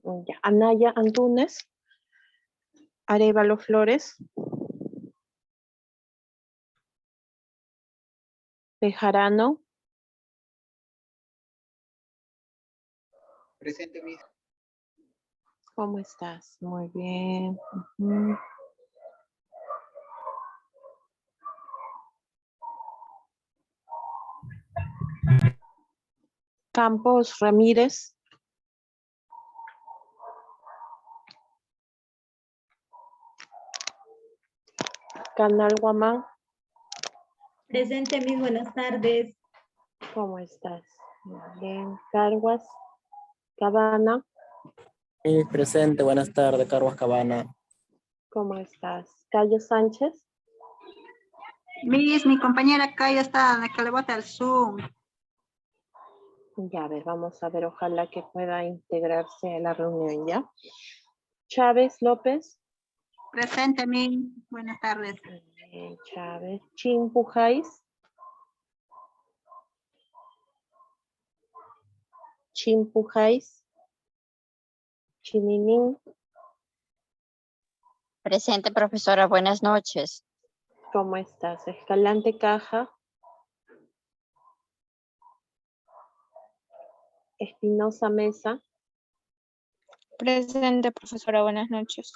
Ya. Anaya Antunes. Arevalo Flores. Bejarano. Presente, Miss. ¿Cómo estás? Muy bien. Ujú. Campos Ramírez. Canal Guamán. Presente, Miss, buenas tardes. ¿Cómo estás? Muy bien. Carguas Cabana. Presente, buenas tardes, Carlos Cabana. ¿Cómo estás? Cayo Sánchez. Miss, mi compañera acá ya está, la que le bota el Zoom. Ya, a ver, vamos a ver, ojalá que pueda integrarse a la reunión, ¿ya? Chávez López. Presente, Miss. Buenas tardes. Chávez. Chimpujais. Chimpujais. Chininín. Presente, profesora. Buenas noches. ¿Cómo estás? Escalante Caja. Espinosa Mesa. Presente, profesora. Buenas noches.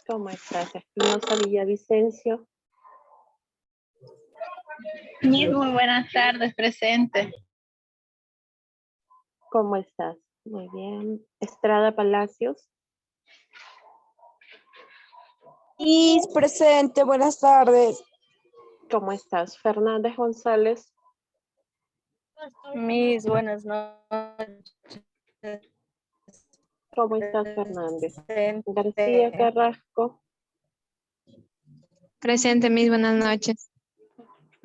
¿Cómo estás? Espinosa Villavicencio. Muy buenas tardes, presente. ¿Cómo estás? Muy bien. Estrada Palacios. Miss, presente, buenas tardes. ¿Cómo estás? Fernández González. Mis buenas noches. ¿Cómo estás, Fernández? Presente. García Carrasco. Presente, mis buenas noches.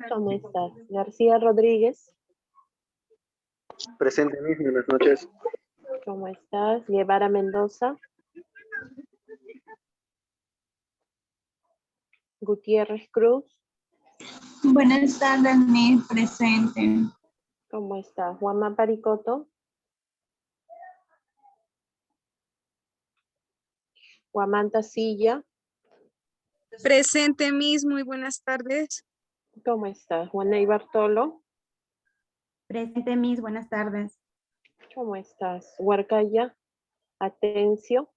¿Cómo estás? García Rodríguez. Presente, Miss. Buenas noches. ¿Cómo estás? Guevara Mendoza. Gutiérrez Cruz. Buenas tardes, Miss, presente. ¿Cómo estás? Juanma Paricoto. Guamanta Silla. Presente, Miss, muy buenas tardes. ¿Cómo estás? Juaney Bartolo. Presente, Miss, buenas tardes. ¿Cómo estás? Huarcaya Atencio.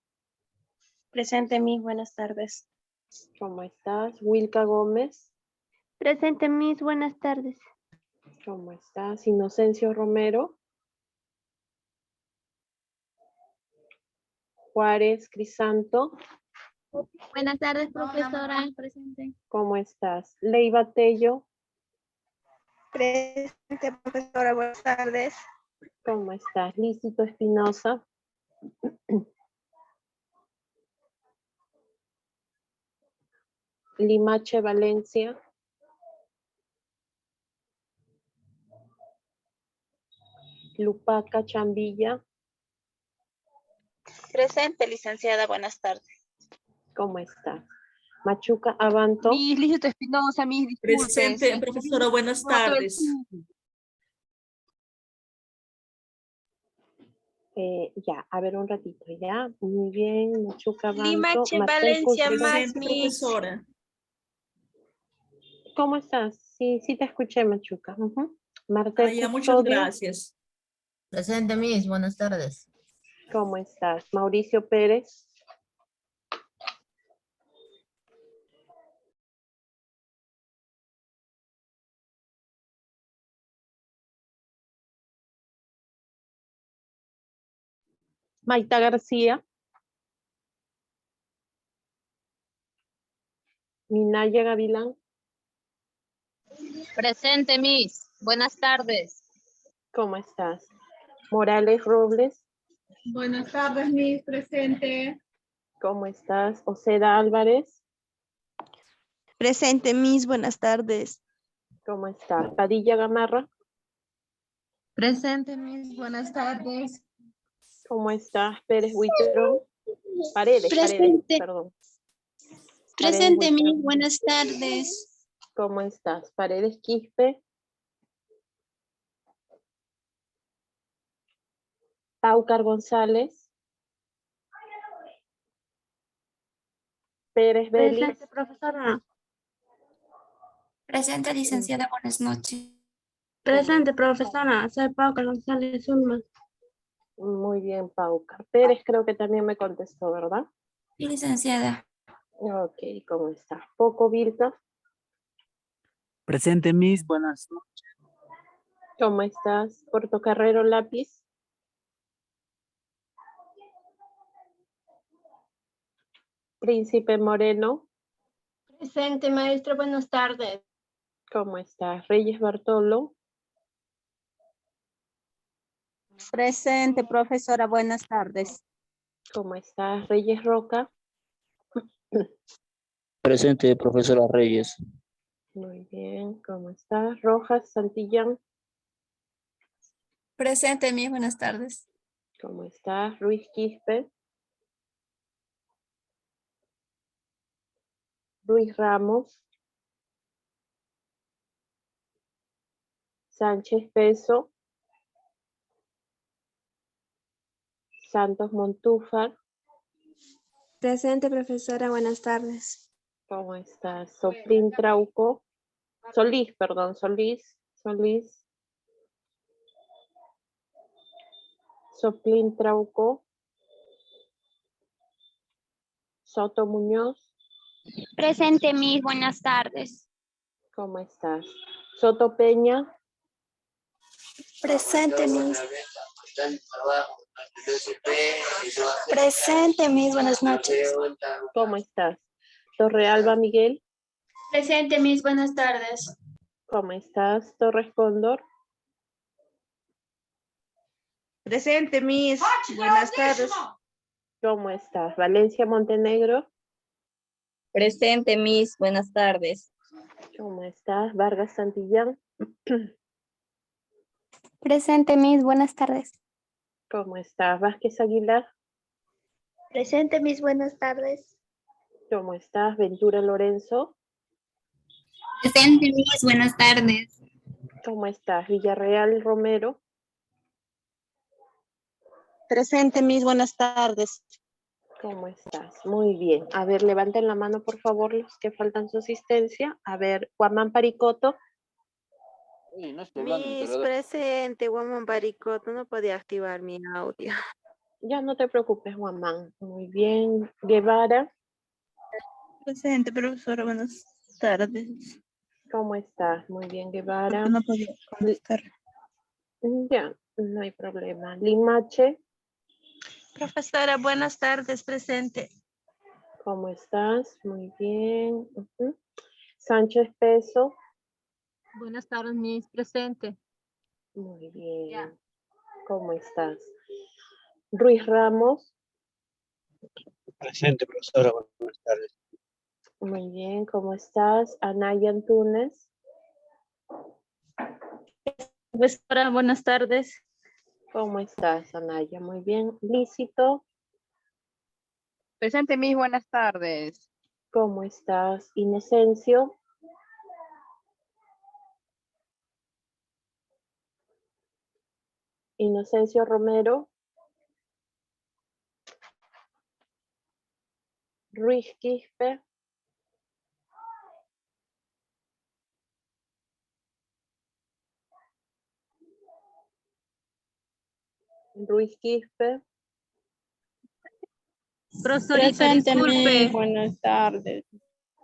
Presente, mis buenas tardes. ¿Cómo estás? Wilka Gómez. Presente, Miss, buenas tardes. ¿Cómo estás? Inocencio Romero. Juárez Crisanto. Buenas tardes, profesora. Presente. ¿Cómo estás? Leiva Tello. Presente, profesora, buenas tardes. ¿Cómo estás? Lícito Espinosa. Limache Valencia. Lupaca Chambilla. Presente, licenciada, buenas tardes. ¿Cómo estás? Machuca Abanto. Miss Lícito Espinosa, Miss, disculpe. Presente, profesora, buenas tardes. Ya, a ver un ratito, ya. Muy bien, Machuca Abanto. Limache Martel Valencia Cusco. más, Presente, mis. profesora. ¿Cómo estás? Sí, sí te escuché, Machuca. Martel Ya, muchas Custodio. gracias. Presente, Miss. Buenas tardes. ¿Cómo estás? Mauricio Pérez. Maita García. Minaya Gavilán. Presente, Miss. Buenas tardes. ¿Cómo estás? Morales Robles. Buenas tardes, Miss, presente. ¿Cómo estás? Oceda Álvarez. Presente, Miss, buenas tardes. ¿Cómo estás? Padilla Gamarra. Presente, Miss. Buenas tardes. ¿Cómo estás? Pérez Huitrón. Paredes, Presente. perdón. Presente, Paredes Miss, Huitrón. buenas tardes. ¿Cómo estás? Paredes Quispe. Paucar González. Pérez Belis. Presente, profesora. Presente, licenciada, buenas noches. Presente, profesora. Soy Pauca González Zulma. Muy bien, Pauca. Pérez creo que también me contestó, ¿verdad? Sí, licenciada. Ok, ¿cómo estás? Poco, Vilca. Presente, Miss. Buenas noches. ¿Cómo estás? Portocarrero Lápiz. Príncipe Moreno. Presente, maestra. Buenas tardes. ¿Cómo estás? Reyes Bartolo. Presente, profesora. Buenas tardes. ¿Cómo estás? Reyes Roca. Presente, profesora Reyes. Muy bien, ¿cómo estás? Rojas Santillán. Presente, Miss, buenas tardes. ¿Cómo estás? Ruiz Quispe. Ruiz Ramos. Sánchez Peso. Santos Montúfar. Presente, profesora. Buenas tardes. ¿Cómo estás? Soplín Trauco. Solís, perdón, Solís. Soplín Trauco. Soto Muñoz. Presente, Miss. Buenas tardes. ¿Cómo estás? Soto Peña. Presente, Miss. Presente, Miss. Buenas noches. ¿Cómo estás? Torrealba Miguel. Presente, Miss. Buenas tardes. ¿Cómo estás? Torres Cóndor. Presente, Miss. Buenas tardes. ¿Cómo estás? Valencia Montenegro. Presente, Miss. Buenas tardes. ¿Cómo estás? Vargas Santillán. Presente, Miss. Buenas tardes. ¿Cómo estás? Vázquez Aguilar. Presente, Miss. Buenas tardes. ¿Cómo estás? Ventura Lorenzo. Presente, Miss, buenas tardes. ¿Cómo estás? Villarreal Romero. Presente, Miss. Buenas tardes. ¿Cómo estás? Muy bien. A ver, levanten la mano, por favor, los que faltan su asistencia. A ver, Guamán Paricoto. Miss, presente. Guamán Baricoto. No podía activar mi audio. Ya no te preocupes, Guamán. Muy bien. Guevara. Presente, profesora. Buenas tardes. ¿Cómo estás? Muy bien, Guevara. No podía contestar. Ya, no hay problema. Limache. Profesora, buenas tardes. Presente. ¿Cómo estás? Muy bien. Sánchez Peso. Buenas tardes, Miss. Presente. Muy bien. ¿Cómo estás? Ruiz Ramos. Presente, profesora. Buenas tardes. Muy bien. ¿Cómo estás? Anaya Antunes. Profesora, buenas tardes. ¿Cómo estás, Anaya? Muy bien. Lícito. Presente, Miss. Buenas tardes. ¿Cómo estás? Inocencio. Inocencio Romero. Ruiz Quispe. Ruiz Quispe. Profesorita, disculpe. Buenas tardes.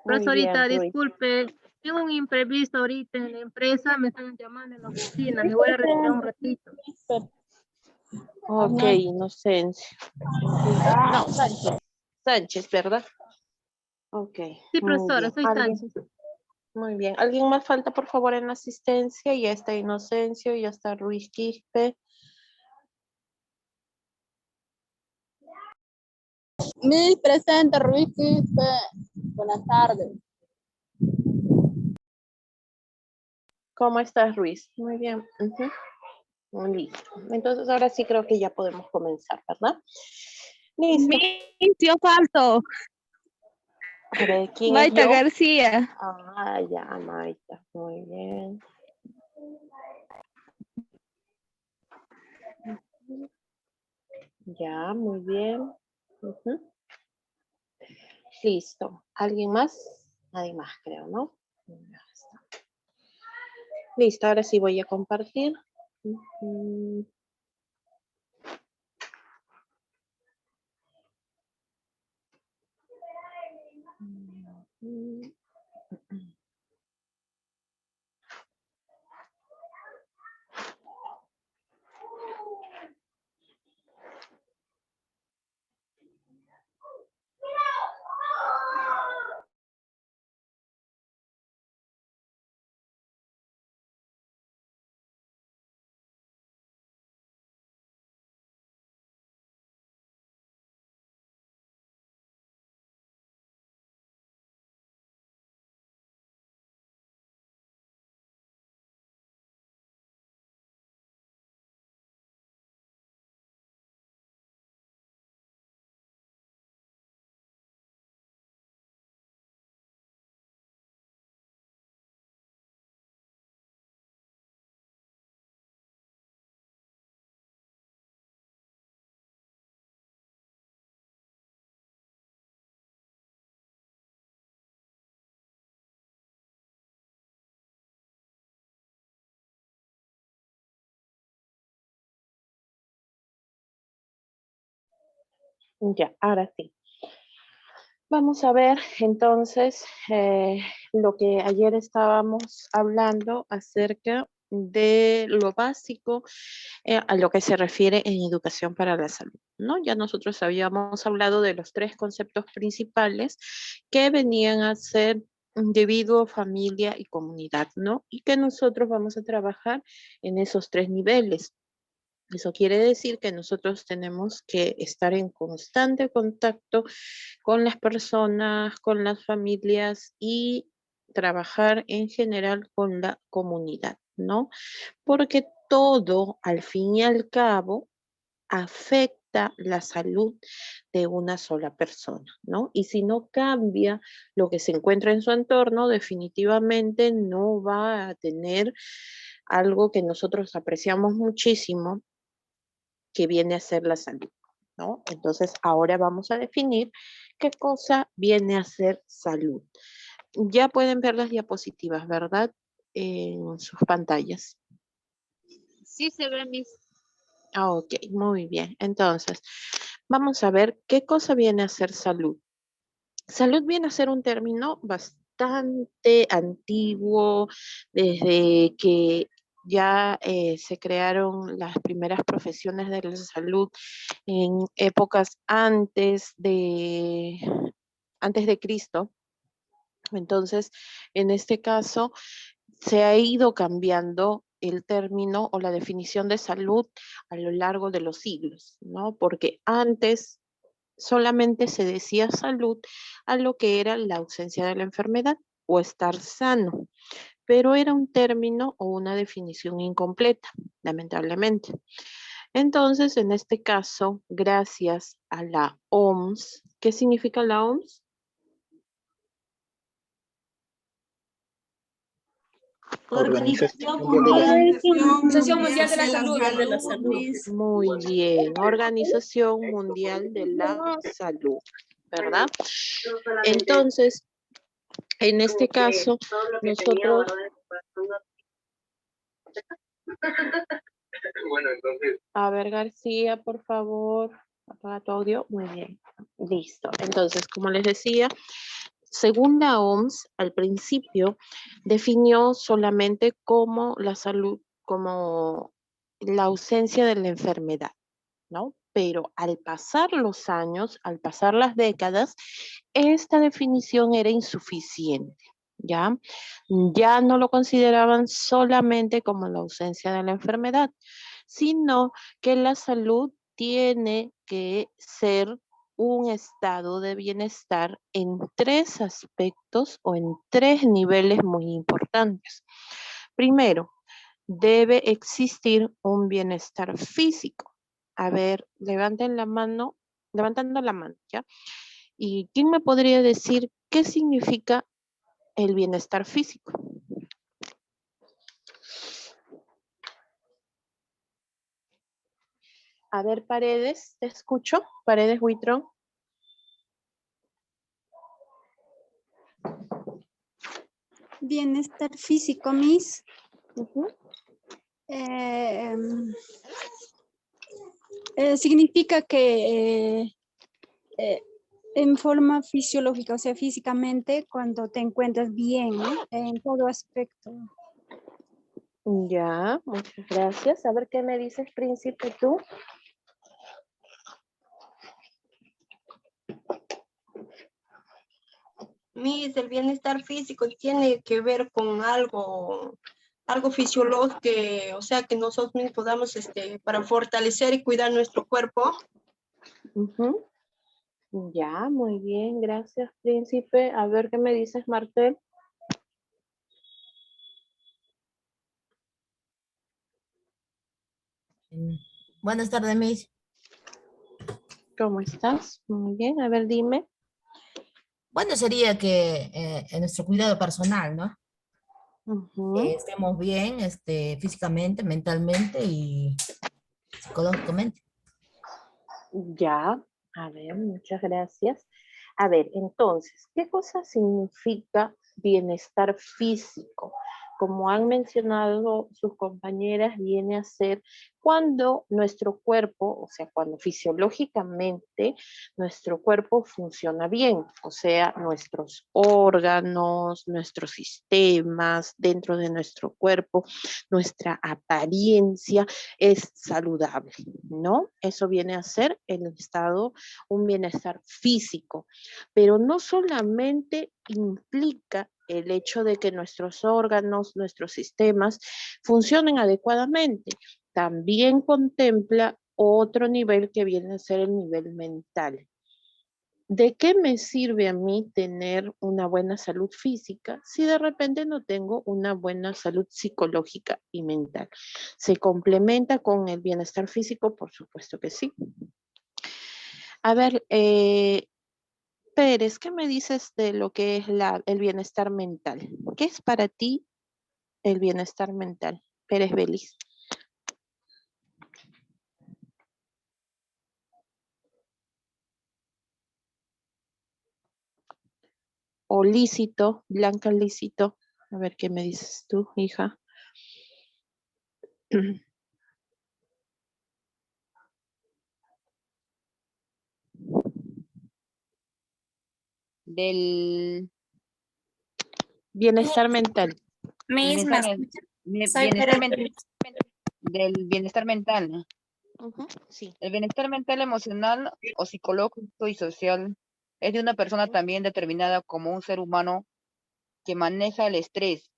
Profesorita, Ruiz. disculpe. Tengo un imprevisto ahorita en la empresa. Me están llamando en la oficina. Me voy a retirar un ratito. Ok, Inocencio. No, Sánchez. Sánchez, ¿verdad? Ok. Sí, muy profesora, bien. soy Sánchez. Muy bien. ¿Alguien más falta, por favor, en la asistencia? Ya está Inocencio, ya está Ruiz Quispe. Miss, presente, Ruiz Quispe. Buenas tardes. ¿Cómo estás, Ruiz? Muy bien. Muy listo. Entonces, ahora sí creo que ya podemos comenzar, ¿verdad? Listo. Miss, yo falto. A ver, ¿quién Maita es yo? García. Ah, ya, Maita. Muy bien. Ya, muy bien. Listo. ¿Alguien más? Nadie más, creo, ¿no? Ya está. Listo, ahora sí voy a compartir. Ujú. Ujú. Ya, ahora sí. Vamos a ver entonces lo que ayer estábamos hablando acerca de lo básico a lo que se refiere en educación para la salud, ¿no? Ya nosotros habíamos hablado de los 3 conceptos principales que venían a ser individuo, familia y comunidad, ¿no? Y que nosotros vamos a trabajar en esos 3 niveles. Eso quiere decir que nosotros tenemos que estar en constante contacto con las personas, con las familias y trabajar en general con la comunidad, ¿no? Porque todo, al fin y al cabo, afecta la salud de una sola persona, ¿no? Y si no cambia lo que se encuentra en su entorno, definitivamente no va a tener algo que nosotros apreciamos muchísimo, que viene a ser la salud, ¿no? Entonces, ahora vamos a definir qué cosa viene a ser salud. Ya pueden ver las diapositivas, ¿verdad? En sus pantallas. Sí se ve, Miss. Ah, ok, muy bien. Entonces, vamos a ver qué cosa viene a ser salud. Salud viene a ser un término bastante antiguo, desde que ya se crearon las primeras profesiones de la salud en épocas antes de Cristo. Entonces, en este caso, se ha ido cambiando el término o la definición de salud a lo largo de los siglos, ¿no? Porque antes solamente se decía salud a lo que era la ausencia de la enfermedad o estar sano, pero era un término o una definición incompleta, lamentablemente. Entonces, en este caso, gracias a la OMS, ¿qué significa la OMS? Organización Organización Mundial de la Salud. De la Salud. Muy bien, Organización Mundial de la Salud, ¿verdad? Entonces, en este caso, nosotros... A ver, García, por favor, apaga tu audio. Muy bien, listo. Entonces, como les decía, según la OMS, al principio definió solamente como la salud, como la ausencia de la enfermedad, ¿no? Pero al pasar los años, al pasar las décadas, esta definición era insuficiente, ¿ya? Ya no lo consideraban solamente como la ausencia de la enfermedad, sino que la salud tiene que ser un estado de bienestar en 3 aspectos o en 3 niveles muy importantes. Primero, debe existir un bienestar físico. A ver, levanten la mano, levantando la mano, ¿ya? ¿Y quién me podría decir qué significa el bienestar físico? A ver, Paredes, te escucho. Paredes Huitrón. bienestar físico, Miss. Significa que en forma fisiológica, o sea, físicamente, cuando te encuentras bien, ¿no? En todo aspecto. Ya, muchas gracias. A ver qué me dices, Príncipe, tú. Miss, el bienestar físico tiene que ver con algo fisiológico, o sea, que nosotros mismos podamos, para fortalecer y cuidar nuestro cuerpo. Ya, muy bien, gracias, Príncipe. A ver qué me dices, Martel. Buenas tardes, Miss. ¿Cómo estás? Muy bien, a ver, dime. Bueno, sería que en nuestro cuidado personal, ¿no? Que estemos bien físicamente, mentalmente y psicológicamente. Ya, a ver, muchas gracias. A ver, entonces, ¿qué cosa significa bienestar físico? Como han mencionado sus compañeras, viene a ser cuando nuestro cuerpo, o sea, cuando fisiológicamente nuestro cuerpo funciona bien, o sea, nuestros órganos, nuestros sistemas dentro de nuestro cuerpo, nuestra apariencia es saludable, ¿no? Eso viene a ser el estado, un bienestar físico, pero no solamente implica el hecho de que nuestros órganos, nuestros sistemas funcionen adecuadamente, también contempla otro nivel que viene a ser el nivel mental. ¿De qué me sirve a mí tener una buena salud física si de repente no tengo una buena salud psicológica y mental? ¿Se complementa con el bienestar físico? Por supuesto que sí. A ver, Pérez, ¿qué me dices de lo que es el bienestar mental? ¿Qué es para ti el bienestar mental? Pérez Belis. O Lícito, Blanca Lícito. A ver qué me dices tú, hija. Del bienestar mental. Bienestar, bienestar mental. Del bienestar mental, ¿no? Sí. El bienestar mental, emocional o psicológico y social es de una persona también determinada como un ser humano que maneja el estrés,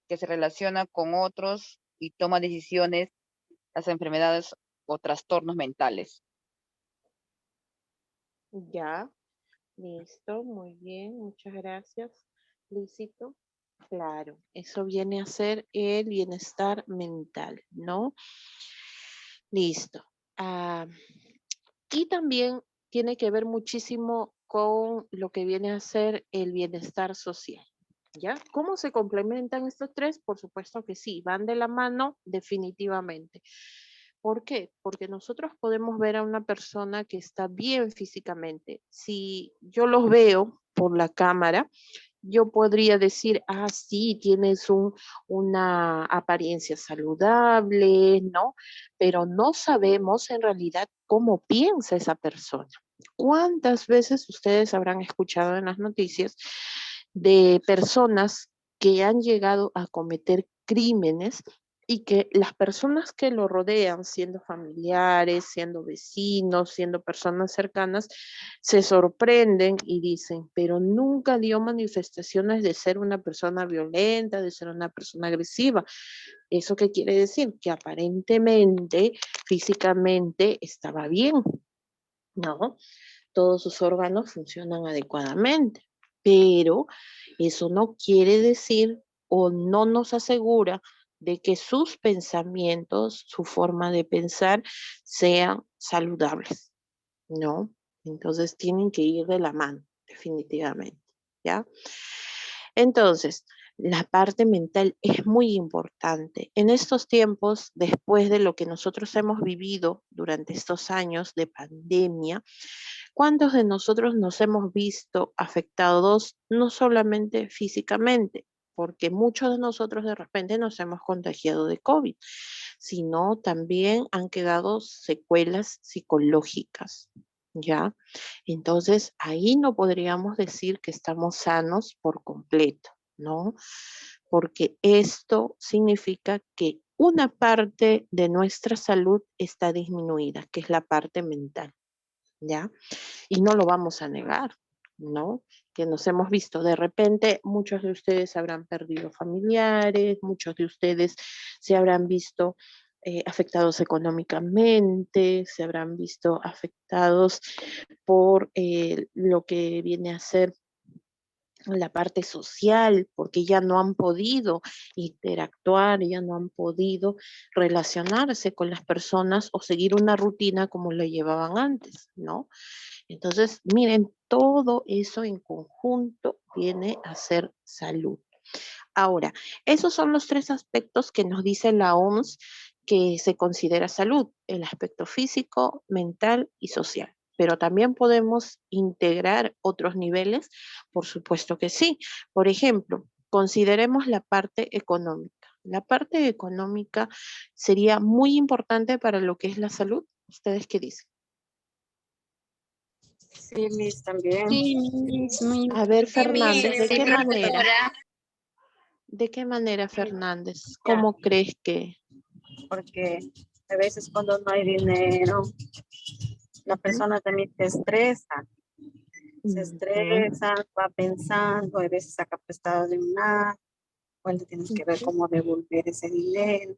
que se relaciona con otros y toma decisiones, las enfermedades o trastornos mentales. Ya, listo, muy bien, muchas gracias. Lícito, claro, eso viene a ser el bienestar mental, ¿no? Listo. Y también tiene que ver muchísimo con lo que viene a ser el bienestar social. ¿Ya? ¿Cómo se complementan estos tres? Por supuesto que sí, van de la mano definitivamente. ¿Por qué? Porque nosotros podemos ver a una persona que está bien físicamente. Si yo los veo por la cámara, yo podría decir, ah, sí, tienes una apariencia saludable, ¿no? Pero no sabemos en realidad cómo piensa esa persona. ¿Cuántas veces ustedes habrán escuchado en las noticias de personas que han llegado a cometer crímenes y que las personas que lo rodean, siendo familiares, siendo vecinos, siendo personas cercanas, se sorprenden y dicen, pero nunca dio manifestaciones de ser una persona violenta, de ser una persona agresiva? ¿Eso qué quiere decir? Que aparentemente, físicamente, estaba bien, ¿no? Todos sus órganos funcionan adecuadamente, pero eso no quiere decir o no nos asegura de que sus pensamientos, su forma de pensar sean saludables, ¿no? Entonces tienen que ir de la mano, definitivamente, ¿ya? Entonces, la parte mental es muy importante. En estos tiempos, después de lo que nosotros hemos vivido durante estos años de pandemia, ¿cuántos de nosotros nos hemos visto afectados no solamente físicamente, porque muchos de nosotros de repente nos hemos contagiado de COVID, sino también han quedado secuelas psicológicas, ¿ya? Entonces, ahí no podríamos decir que estamos sanos por completo, ¿no? Porque esto significa que una parte de nuestra salud está disminuida, que es la parte mental, ¿ya? Y no lo vamos a negar, ¿no? Que nos hemos visto de repente, muchos de ustedes habrán perdido familiares, muchos de ustedes se habrán visto afectados económicamente, se habrán visto afectados por lo que viene a ser la parte social, porque ya no han podido interactuar, ya no han podido relacionarse con las personas o seguir una rutina como lo llevaban antes, ¿no? Entonces, miren, todo eso en conjunto viene a ser salud. Ahora, esos son los 3 aspectos que nos dice la OMS que se considera salud: el aspecto físico, mental y social. Pero también podemos integrar otros niveles, por supuesto que sí. Por ejemplo, consideremos la parte económica. La parte económica sería muy importante para lo que es la salud. ¿Ustedes qué dicen? Sí, Miss, también. Sí, Miss, muy A ver, Sí, Fernández, ¿de sí, qué manera? profesora. ¿De qué manera, Fernández? ¿Cómo crees que? Porque a veces cuando no hay dinero, la persona también se estresa, va pensando, a veces saca prestado de un lado, cuando tienes que ver cómo devolver ese dinero,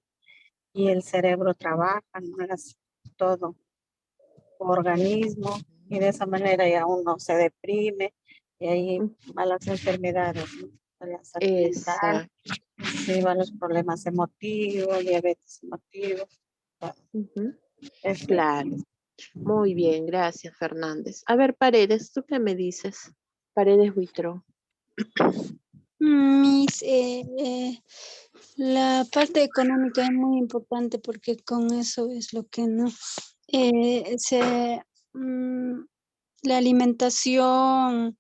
y el cerebro trabaja, no hagas todo tu organismo, y de esa manera ya uno se deprime, y ahí van las enfermedades, ¿no? La salud mental, Exacto. sí, van los problemas emotivos, diabetes emotivo. Claro. Muy bien, gracias, Fernández. A ver, Paredes, ¿tú qué me dices? Paredes Buitrón. Miss, la parte económica es muy importante porque con eso es lo que no la alimentación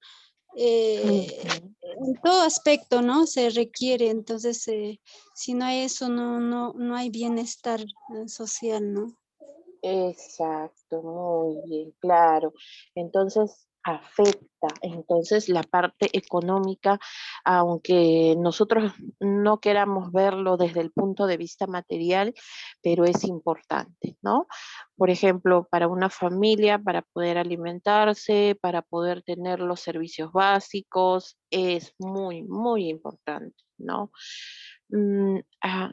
en todo aspecto, ¿no? Se requiere, entonces si no hay eso, no hay bienestar social, ¿no? Exacto, muy bien, claro. Entonces afecta, entonces la parte económica, aunque nosotros no queramos verlo desde el punto de vista material, pero es importante, ¿no? Por ejemplo, para una familia, para poder alimentarse, para poder tener los servicios básicos, es muy, muy importante, ¿no?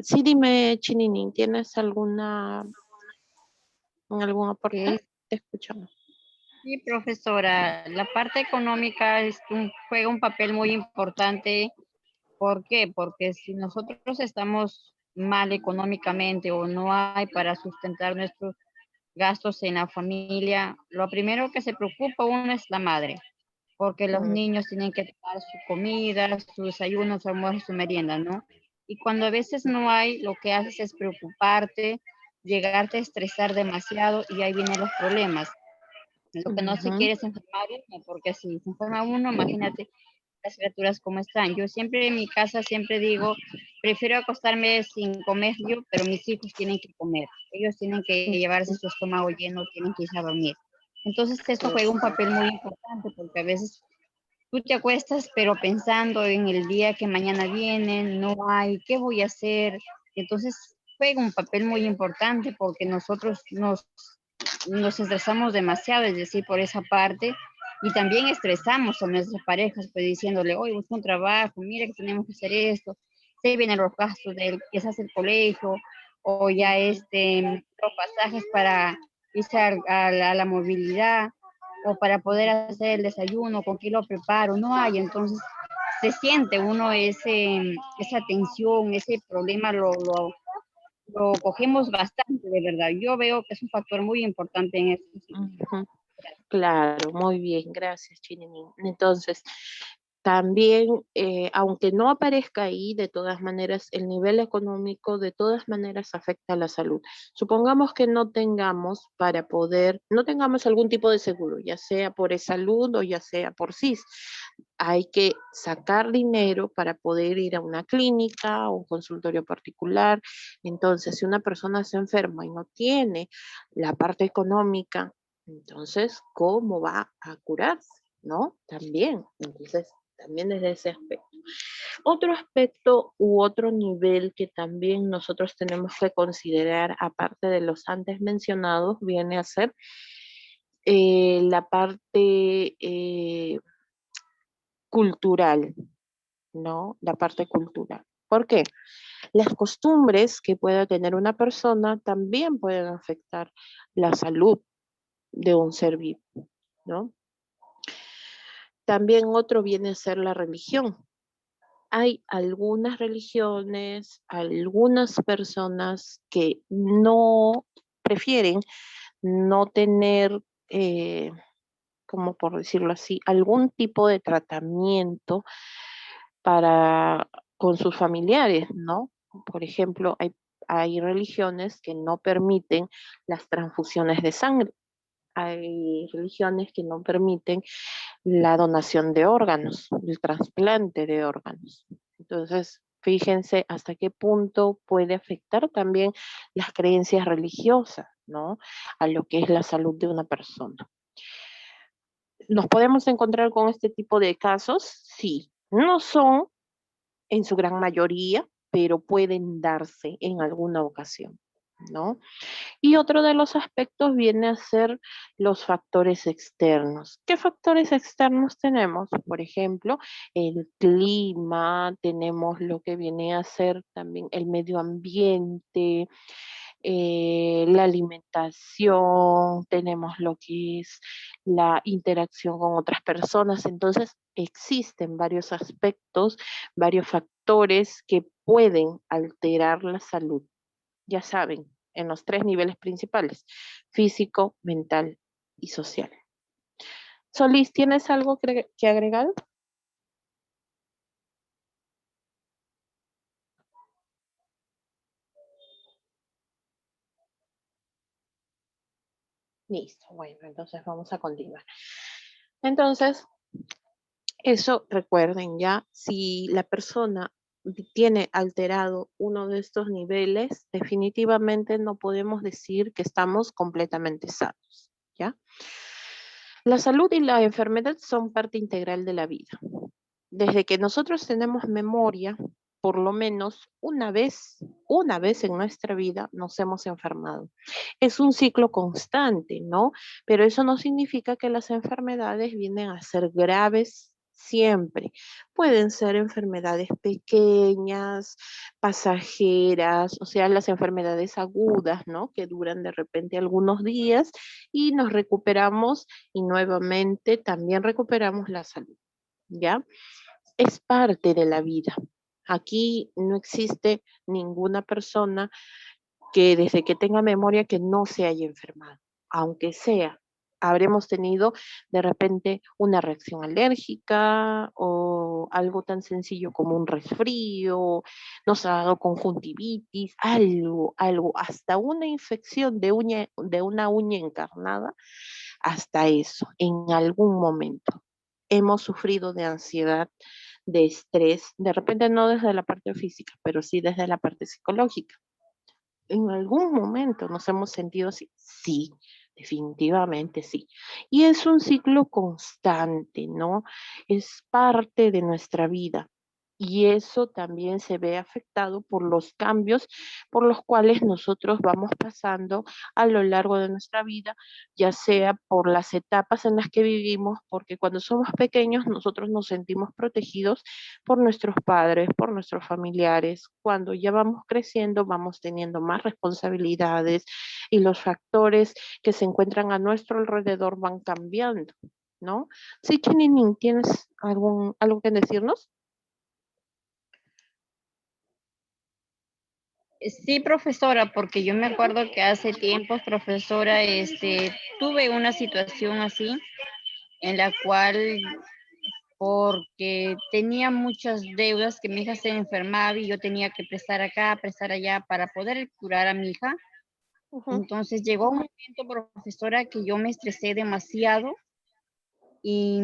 Sí, dime, Chinini, ¿tienes algún aporte? Te escuchamos. Sí, profesora, la parte económica juega un papel muy importante. ¿Por qué? Porque si nosotros estamos mal económicamente o no hay para sustentar nuestros gastos en la familia, lo primero que se preocupa uno es la madre, porque los niños tienen que tomar su comida, su desayuno, su almuerzo, su merienda, ¿no? Y cuando a veces no hay, lo que haces es preocuparte, llegarte a estresar demasiado y ahí vienen los problemas. Lo que no se quiere es enfermar uno, porque si se enferma uno, imagínate las criaturas como están. Yo siempre en mi casa siempre digo, prefiero acostarme sin comer yo, pero mis hijos tienen que comer. Ellos tienen que llevarse su estómago lleno, tienen que irse a dormir. Entonces eso juega un papel muy importante, porque a veces tú te acuestas, pero pensando en el día que mañana viene, no hay, ¿qué voy a hacer? Entonces juega un papel muy importante porque nosotros nos estresamos demasiado, es decir, por esa parte, y también estresamos a nuestras parejas, pues diciéndole, oye, busca un trabajo, mira que tenemos que hacer esto, se vienen los gastos del que se hace el colegio, o ya los pasajes para irse a la movilidad, o para poder hacer el desayuno, con qué lo preparo, no hay, entonces se siente uno esa tensión, ese problema lo cogemos bastante, de verdad. Yo veo que es un factor muy importante en esto. Claro, muy bien, gracias, Chinini. Entonces, También, aunque no aparezca ahí, de todas maneras, el nivel económico de todas maneras afecta a la salud. Supongamos que no tengamos no tengamos algún tipo de seguro, ya sea por salud o ya sea por SIS. Hay que sacar dinero para poder ir a una clínica o un consultorio particular. Entonces, si una persona se enferma y no tiene la parte económica, entonces, ¿cómo va a curarse? ¿No? También. Entonces, también desde ese aspecto. Otro aspecto u otro nivel que también nosotros tenemos que considerar, aparte de los antes mencionados, viene a ser la parte cultural, ¿no? La parte cultural. ¿Por qué? Las costumbres que pueda tener una persona también pueden afectar la salud de un ser vivo, ¿no? También otro viene a ser la religión. Hay algunas religiones, algunas personas que no prefieren no tener, como por decirlo así, algún tipo de tratamiento con sus familiares, ¿no? Por ejemplo, hay religiones que no permiten las transfusiones de sangre. Hay religiones que no permiten la donación de órganos, el trasplante de órganos. Entonces, fíjense hasta qué punto puede afectar también las creencias religiosas, ¿no? A lo que es la salud de una persona. ¿Nos podemos encontrar con este tipo de casos? Sí. No son en su gran mayoría, pero pueden darse en alguna ocasión, ¿no? Y otro de los aspectos viene a ser los factores externos. ¿Qué factores externos tenemos? Por ejemplo, el clima, tenemos lo que viene a ser también el medio ambiente, la alimentación, tenemos lo que es la interacción con otras personas. Entonces, existen varios aspectos, varios factores que pueden alterar la salud. Ya saben, en los 3 niveles principales: físico, mental y social. Solís, ¿tienes algo que agregar? Listo, bueno, entonces vamos a continuar. Entonces, eso recuerden ya, si la persona tiene alterado uno de estos niveles, definitivamente no podemos decir que estamos completamente sanos, ¿ya? La salud y la enfermedad son parte integral de la vida. Desde que nosotros tenemos memoria, por lo menos una vez en nuestra vida nos hemos enfermado. Es un ciclo constante, ¿no? Pero eso no significa que las enfermedades vienen a ser graves siempre. Pueden ser enfermedades pequeñas, pasajeras, o sea, las enfermedades agudas, ¿no? Que duran de repente algunos días y nos recuperamos y nuevamente también recuperamos la salud, ¿ya? Es parte de la vida. Aquí no existe ninguna persona que desde que tenga memoria que no se haya enfermado, aunque sea. Habremos tenido de repente una reacción alérgica o algo tan sencillo como un resfrío, nos ha dado conjuntivitis, algo, hasta una infección de una uña encarnada, hasta eso, en algún momento. Hemos sufrido de ansiedad, de estrés, de repente no desde la parte física, pero sí desde la parte psicológica. ¿En algún momento nos hemos sentido así? Sí, definitivamente sí. Y es un ciclo constante, ¿no? Es parte de nuestra vida. Y eso también se ve afectado por los cambios por los cuales nosotros vamos pasando a lo largo de nuestra vida, ya sea por las etapas en las que vivimos, porque cuando somos pequeños nosotros nos sentimos protegidos por nuestros padres, por nuestros familiares. Cuando ya vamos creciendo, vamos teniendo más responsabilidades y los factores que se encuentran a nuestro alrededor van cambiando, ¿no? Sí, Chininin, ¿tienes algo que decirnos? Sí, profesora, porque yo me acuerdo que hace tiempos, profesora, tuve una situación así en la cual porque tenía muchas deudas que mi hija se enfermaba y yo tenía que prestar acá, prestar allá para poder curar a mi hija. Entonces llegó un momento, profesora, que yo me estresé demasiado y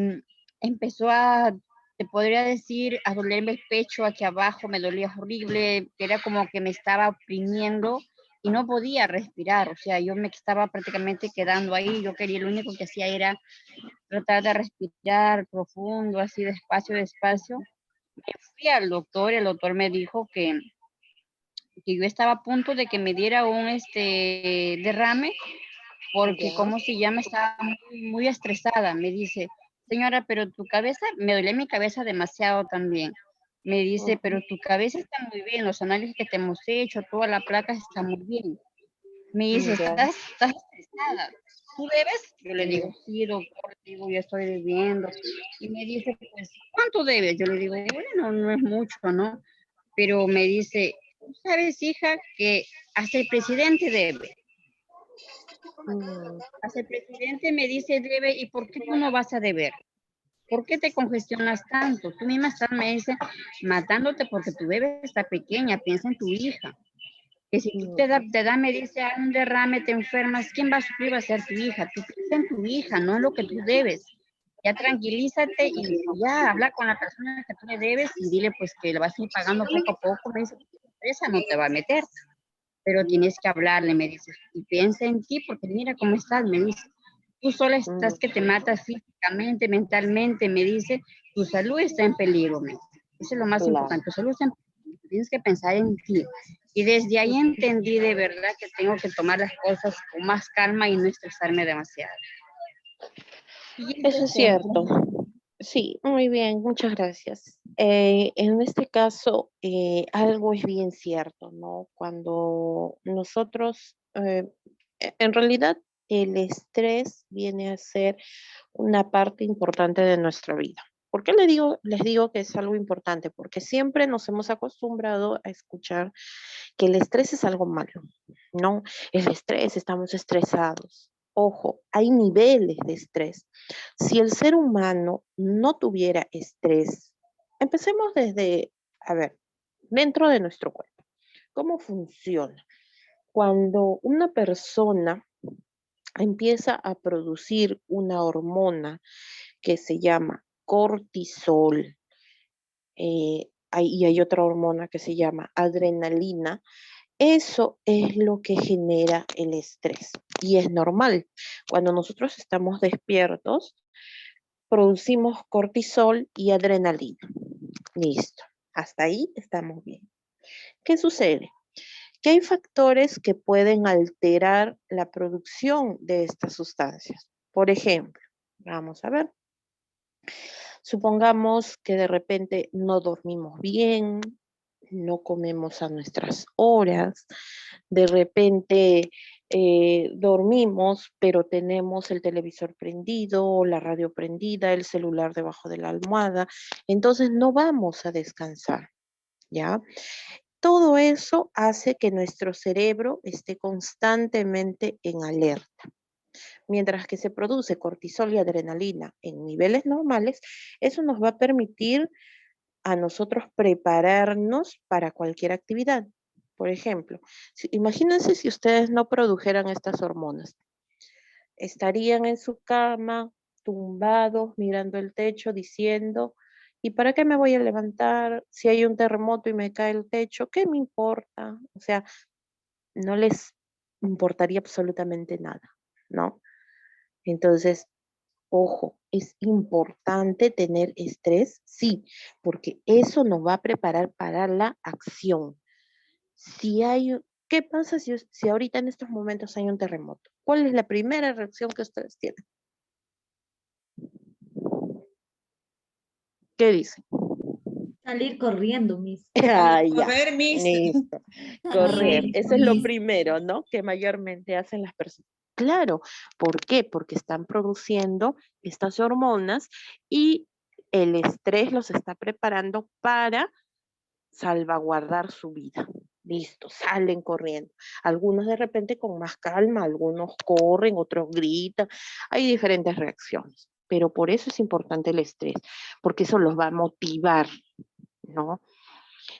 empezó a, te podría decir, a dolerme el pecho aquí abajo, me dolía horrible, era como que me estaba oprimiendo y no podía respirar, o sea, yo me estaba prácticamente quedando ahí, yo quería, lo único que hacía era tratar de respirar profundo, así despacio, despacio. Me fui al doctor y el doctor me dijo que yo estaba a punto de que me diera un derrame porque, ¿cómo se llama? Estaba muy estresada. Me dice, señora, pero tu cabeza, me duele mi cabeza demasiado también. Me dice, pero tu cabeza está muy bien, los análisis que te hemos hecho, toda la placa está muy bien. Me dice, ¿estás estresada? ¿Tú debes? Yo le digo, sí, doctor, digo, yo estoy debiendo. Y me dice, pues, ¿cuánto debes? Yo le digo, bueno, no es mucho, ¿no? Pero me dice, ¿tú sabes, hija, que hasta el presidente debe? Hasta el presidente me dice debe, ¿y por qué tú no vas a deber? ¿Por qué te congestionas tanto? Tú misma estás, me dice, matándote porque tu bebé está pequeña, piensa en tu hija. Que si tú te da, me dice, un derrame, te enfermas, ¿quién va a sufrir? Va a ser tu hija. Tú piensa en tu hija, no en lo que tú debes. Ya tranquilízate y ya habla con la persona que tú le debes y dile pues que le vas a ir pagando poco a poco. Me dice, esa no te va a meter, pero tienes que hablarle, me dice, y piensa en ti porque mira cómo estás, me dice. Tú sola estás que te matas físicamente, mentalmente, me dice, tu salud está en peligro, me dice. Eso es lo más importante, tu salud está en peligro, tienes que pensar en ti. Y desde ahí entendí de verdad que tengo que tomar las cosas con más calma y no estresarme demasiado. Eso es cierto. Sí, muy bien, muchas gracias. En este caso, algo es bien cierto, ¿no? Cuando nosotros, en realidad, el estrés viene a ser una parte importante de nuestra vida. ¿Por qué les digo que es algo importante? Porque siempre nos hemos acostumbrado a escuchar que el estrés es algo malo, ¿no? El estrés, estamos estresados. Ojo, hay niveles de estrés. Si el ser humano no tuviera estrés, empecemos desde, a ver, dentro de nuestro cuerpo. ¿Cómo funciona? Cuando una persona empieza a producir una hormona que se llama cortisol, y hay otra hormona que se llama adrenalina, eso es lo que genera el estrés y es normal. Cuando nosotros estamos despiertos, producimos cortisol y adrenalina. Listo, hasta ahí estamos bien. ¿Qué sucede? Que hay factores que pueden alterar la producción de estas sustancias. Por ejemplo, vamos a ver, supongamos que de repente no dormimos bien, no comemos a nuestras horas, de repente dormimos, pero tenemos el televisor prendido, la radio prendida, el celular debajo de la almohada, entonces no vamos a descansar, ¿ya? Todo eso hace que nuestro cerebro esté constantemente en alerta. Mientras que se produce cortisol y adrenalina en niveles normales, eso nos va a permitir a nosotros prepararnos para cualquier actividad. Por ejemplo, imagínense si ustedes no produjeran estas hormonas. Estarían en su cama, tumbados, mirando el techo, diciendo, ¿y para qué me voy a levantar si hay un terremoto y me cae el techo? ¿Qué me importa? O sea, no les importaría absolutamente nada, ¿no? Entonces, ojo, es importante tener estrés, sí, porque eso nos va a preparar para la acción. ¿Qué pasa si ahorita en estos momentos hay un terremoto? ¿Cuál es la primera reacción que ustedes tienen? ¿Qué dicen? Salir corriendo, Miss. Ah, ya. Correr, Miss. Listo. Correr. Ay, Eso es lo Miss. primero, ¿no? Que mayormente hacen las personas. Claro, ¿por qué? Porque están produciendo estas hormonas y el estrés los está preparando para salvaguardar su vida. Listo, salen corriendo. Algunos de repente con más calma, algunos corren, otros gritan. Hay diferentes reacciones. pero por eso es importante el estrés, porque eso los va a motivar, ¿no?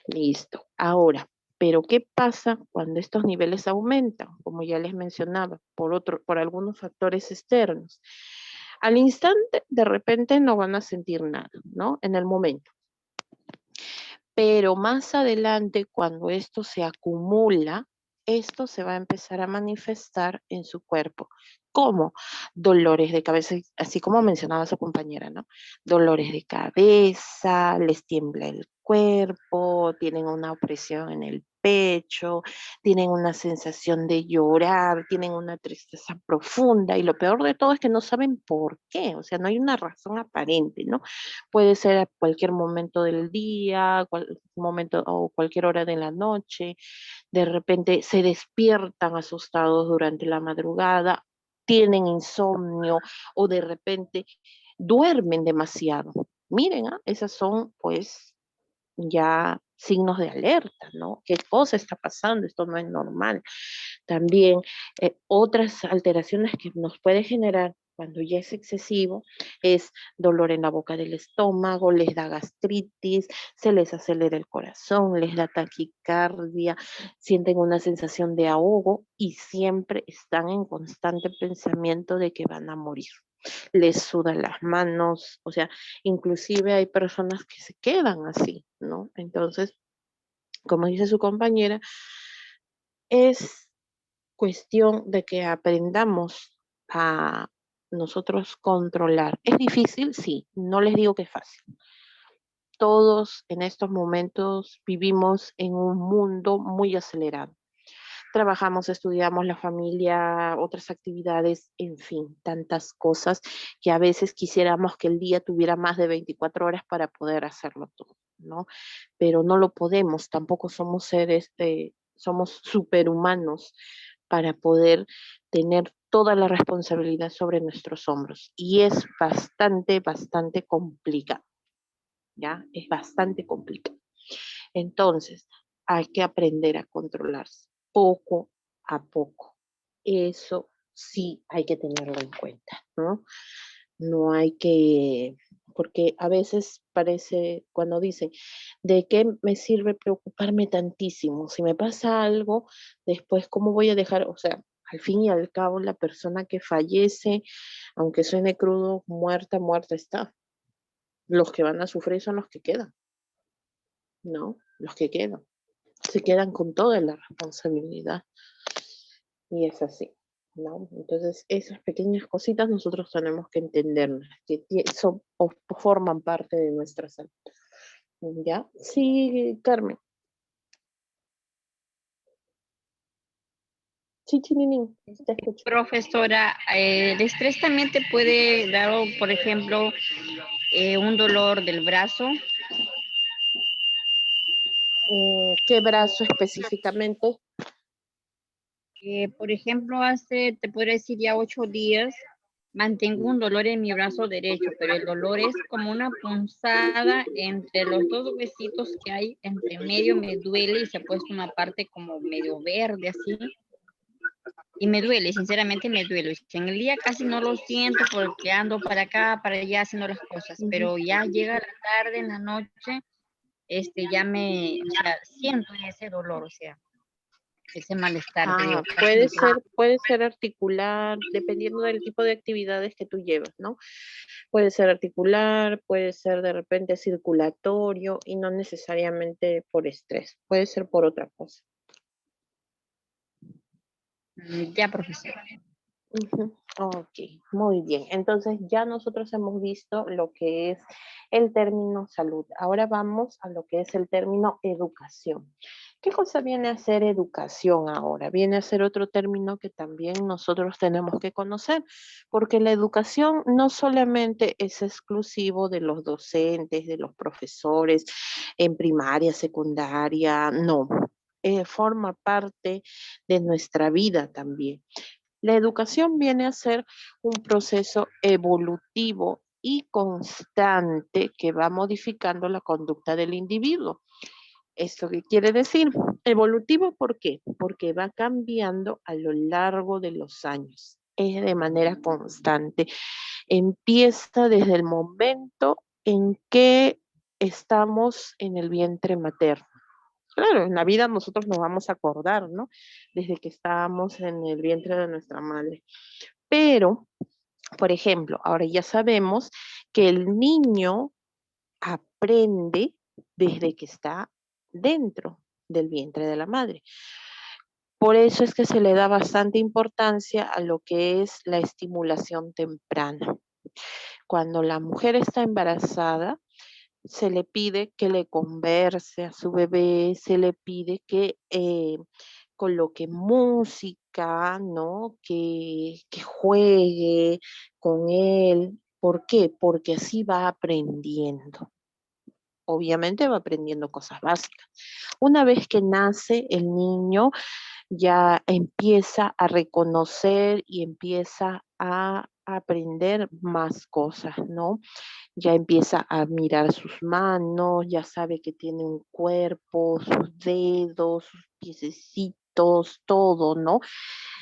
Listo. Ahora, pero ¿qué pasa cuando estos niveles aumentan? Como ya les mencionaba, por algunos factores externos. Al instante, de repente no van a sentir nada, ¿no? En el momento. Pero más adelante, cuando esto se acumula, esto se va a empezar a manifestar en su cuerpo. ¿Cómo? Dolores de cabeza, así como mencionaba su compañera, ¿no? Dolores de cabeza, les tiembla el cuerpo, tienen una opresión en el pecho, tienen una sensación de llorar, tienen una tristeza profunda y lo peor de todo es que no saben por qué, o sea, no hay una razón aparente, ¿no? Puede ser a cualquier momento del día, momento o cualquier hora de la noche, de repente se despiertan asustados durante la madrugada, tienen insomnio o de repente duermen demasiado. Miren, esas son pues ya signos de alerta, ¿no? ¿Qué cosa está pasando? Esto no es normal. También otras alteraciones que nos puede generar cuando ya es excesivo es dolor en la boca del estómago, les da gastritis, se les acelera el corazón, les da taquicardia, sienten una sensación de ahogo y siempre están en constante pensamiento de que van a morir. Les sudan las manos, o sea, inclusive hay personas que se quedan así, ¿no? Entonces, como dice su compañera, es cuestión de que aprendamos a nosotros controlar. ¿Es difícil? Sí, no les digo que es fácil. Todos en estos momentos vivimos en un mundo muy acelerado. Trabajamos, estudiamos la familia, otras actividades, en fin, tantas cosas que a veces quisiéramos que el día tuviera más de 24 horas para poder hacerlo todo, ¿no? Pero no lo podemos, tampoco somos seres, somos superhumanos para poder tener toda la responsabilidad sobre nuestros hombros. Y es bastante, bastante complicado, ¿ya? Es bastante complicado. Entonces, hay que aprender a controlarse poco a poco. Eso sí hay que tenerlo en cuenta, ¿no? No hay que, porque a veces parece cuando dicen, ¿de qué me sirve preocuparme tantísimo? Si me pasa algo, después, ¿cómo voy a dejar? O sea, al fin y al cabo, la persona que fallece, aunque suene crudo, muerta, muerta está. Los que van a sufrir son los que quedan, ¿no? Los que quedan. Se quedan con toda la responsabilidad. Y es así, ¿no? Entonces, esas pequeñas cositas nosotros tenemos que entenderlas, que son o forman parte de nuestra salud. ¿Ya? Sí, Carmen. Sí, Chininín, te escucho. Profesora, el estrés también te puede dar, por ejemplo, un dolor del brazo. ¿Qué brazo específicamente? Por ejemplo, te podría decir ya 8 días, mantengo un dolor en mi brazo derecho, pero el dolor es como una punzada entre los dos huesitos que hay entre medio, me duele y se ha puesto una parte como medio verde así. Y me duele, sinceramente me duele. En el día casi no lo siento porque ando para acá, para allá haciendo las cosas, pero ya llega la tarde, en la noche, ya o sea, siento ese dolor, o sea, ese malestar. Te digo, Puede ser articular, dependiendo del tipo de actividades que tú llevas, ¿no? Puede ser articular, puede ser de repente circulatorio y no necesariamente por estrés, puede ser por otra cosa. Ya, profesora. Ok, muy bien. Entonces ya nosotros hemos visto lo que es el término salud. Ahora vamos a lo que es el término educación. ¿Qué cosa viene a ser educación ahora? Viene a ser otro término que también nosotros tenemos que conocer, porque la educación no solamente es exclusivo de los docentes, de los profesores en primaria, secundaria, no. Forma parte de nuestra vida también. La educación viene a ser un proceso evolutivo y constante que va modificando la conducta del individuo. ¿Esto qué quiere decir? Evolutivo, ¿por qué? Porque va cambiando a lo largo de los años. es de manera constante. Empieza desde el momento en que estamos en el vientre materno. Claro, en la vida nosotros nos vamos a acordar, ¿no? Desde que estábamos en el vientre de nuestra madre. Pero, por ejemplo, ahora ya sabemos que el niño aprende desde que está dentro del vientre de la madre. Por eso es que se le da bastante importancia a lo que es la estimulación temprana. Cuando la mujer está embarazada, se le pide que le converse a su bebé, se le pide que coloque música, ¿no? Que juegue con él. ¿Por qué? Porque así va aprendiendo. Obviamente va aprendiendo cosas básicas. Una vez que nace el niño, ya empieza a reconocer y empieza a aprender más cosas, ¿no? Ya empieza a mirar sus manos, ya sabe que tiene un cuerpo, sus dedos, sus piececitos, todo, ¿no?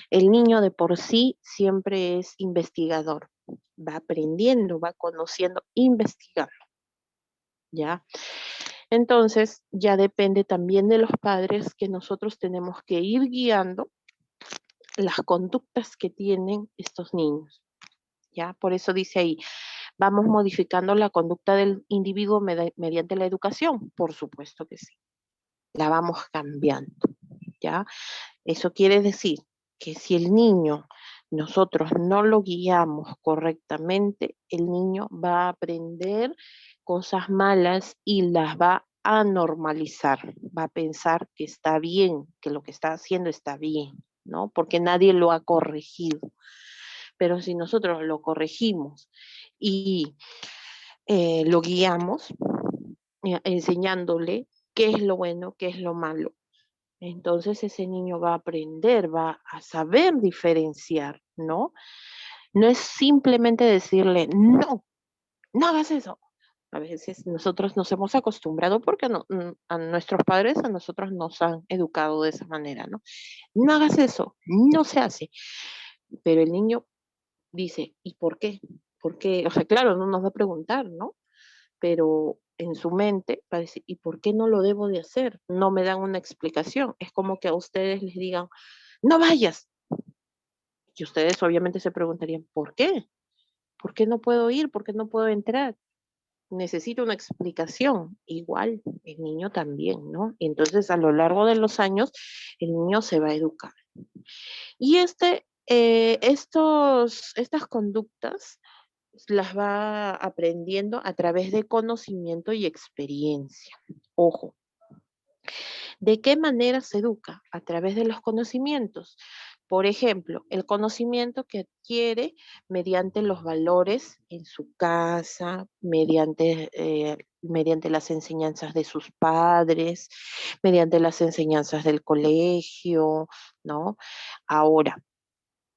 El niño de por sí siempre es investigador, va aprendiendo, va conociendo, investigando, ¿ya? Entonces, ya depende también de los padres que nosotros tenemos que ir guiando las conductas que tienen estos niños, ¿ya? Por eso dice ahí, ¿vamos modificando la conducta del individuo mediante la educación? Por supuesto que sí. La vamos cambiando, ¿ya? Eso quiere decir que si el niño nosotros no lo guiamos correctamente, el niño va a aprender cosas malas y las va a normalizar, va a pensar que está bien, que lo que está haciendo está bien, ¿no? Porque nadie lo ha corregido. Pero si nosotros lo corregimos y lo guiamos, enseñándole qué es lo bueno, qué es lo malo, entonces ese niño va a aprender, va a saber diferenciar, ¿no? No es simplemente decirle, no, no hagas eso. A veces nosotros nos hemos acostumbrado porque a nuestros padres, a nosotros nos han educado de esa manera, ¿no? No hagas eso, no se hace. Pero el niño dice, ¿y por qué? ¿Por qué? O sea, claro, no nos va a preguntar, ¿no? Pero en su mente va a decir, ¿y por qué no lo debo de hacer? No me dan una explicación. Es como que a ustedes les digan, no vayas. Y ustedes obviamente se preguntarían, ¿por qué? ¿Por qué no puedo ir? ¿Por qué no puedo entrar? Necesito una explicación. Igual, el niño también, ¿no? Y entonces a lo largo de los años, el niño se va a educar. Y estas conductas las va aprendiendo a través de conocimiento y experiencia. Ojo, ¿de qué manera se educa? A través de los conocimientos. Por ejemplo, el conocimiento que adquiere mediante los valores en su casa, mediante las enseñanzas de sus padres, mediante las enseñanzas del colegio, ¿no? Ahora,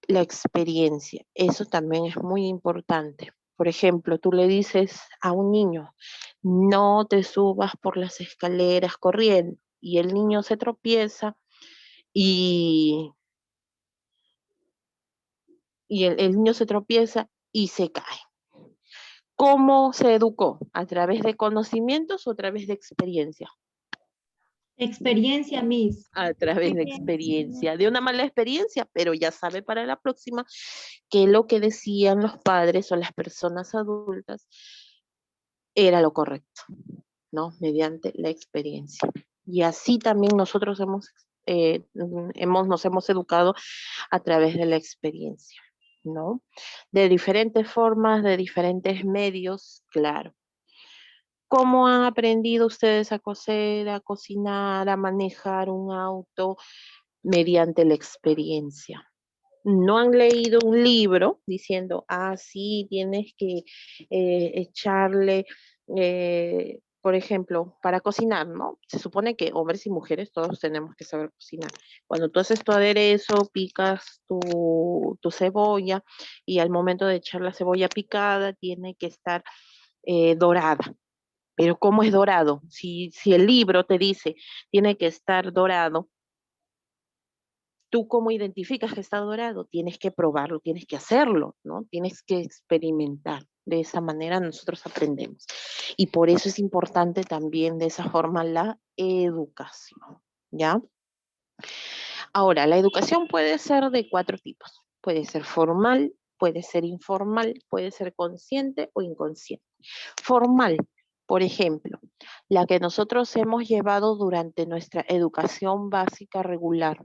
la experiencia, eso también es muy importante. Por ejemplo, tú le dices a un niño, no te subas por las escaleras corriendo, y el niño se tropieza y, el niño se tropieza y se cae. ¿Cómo se educó? ¿A través de conocimientos o a través de experiencia? Experiencia, Miss. A través de experiencia, de una mala experiencia, pero ya sabe para la próxima que lo que decían los padres o las personas adultas era lo correcto, ¿no? Mediante la experiencia. Y así también nosotros nos hemos educado a través de la experiencia, ¿no? De diferentes formas, de diferentes medios, claro. ¿Cómo han aprendido ustedes a coser, a cocinar, a manejar un auto? Mediante la experiencia. No han leído un libro diciendo, sí, tienes que echarle, por ejemplo, para cocinar, ¿no? Se supone que hombres y mujeres todos tenemos que saber cocinar. Cuando tú haces tu aderezo, picas tu cebolla y al momento de echar la cebolla picada tiene que estar dorada. Pero ¿cómo es dorado? Si el libro te dice tiene que estar dorado, ¿Tú cómo identificas que está dorado? Tienes que probarlo, tienes que hacerlo, ¿no? Tienes que experimentar. De esa manera nosotros aprendemos. Y por eso es importante también de esa forma la educación, ¿ya? Ahora, la educación puede ser de 4 tipos. Puede ser formal, puede ser informal, puede ser consciente o inconsciente. Formal, por ejemplo, la que nosotros hemos llevado durante nuestra educación básica regular,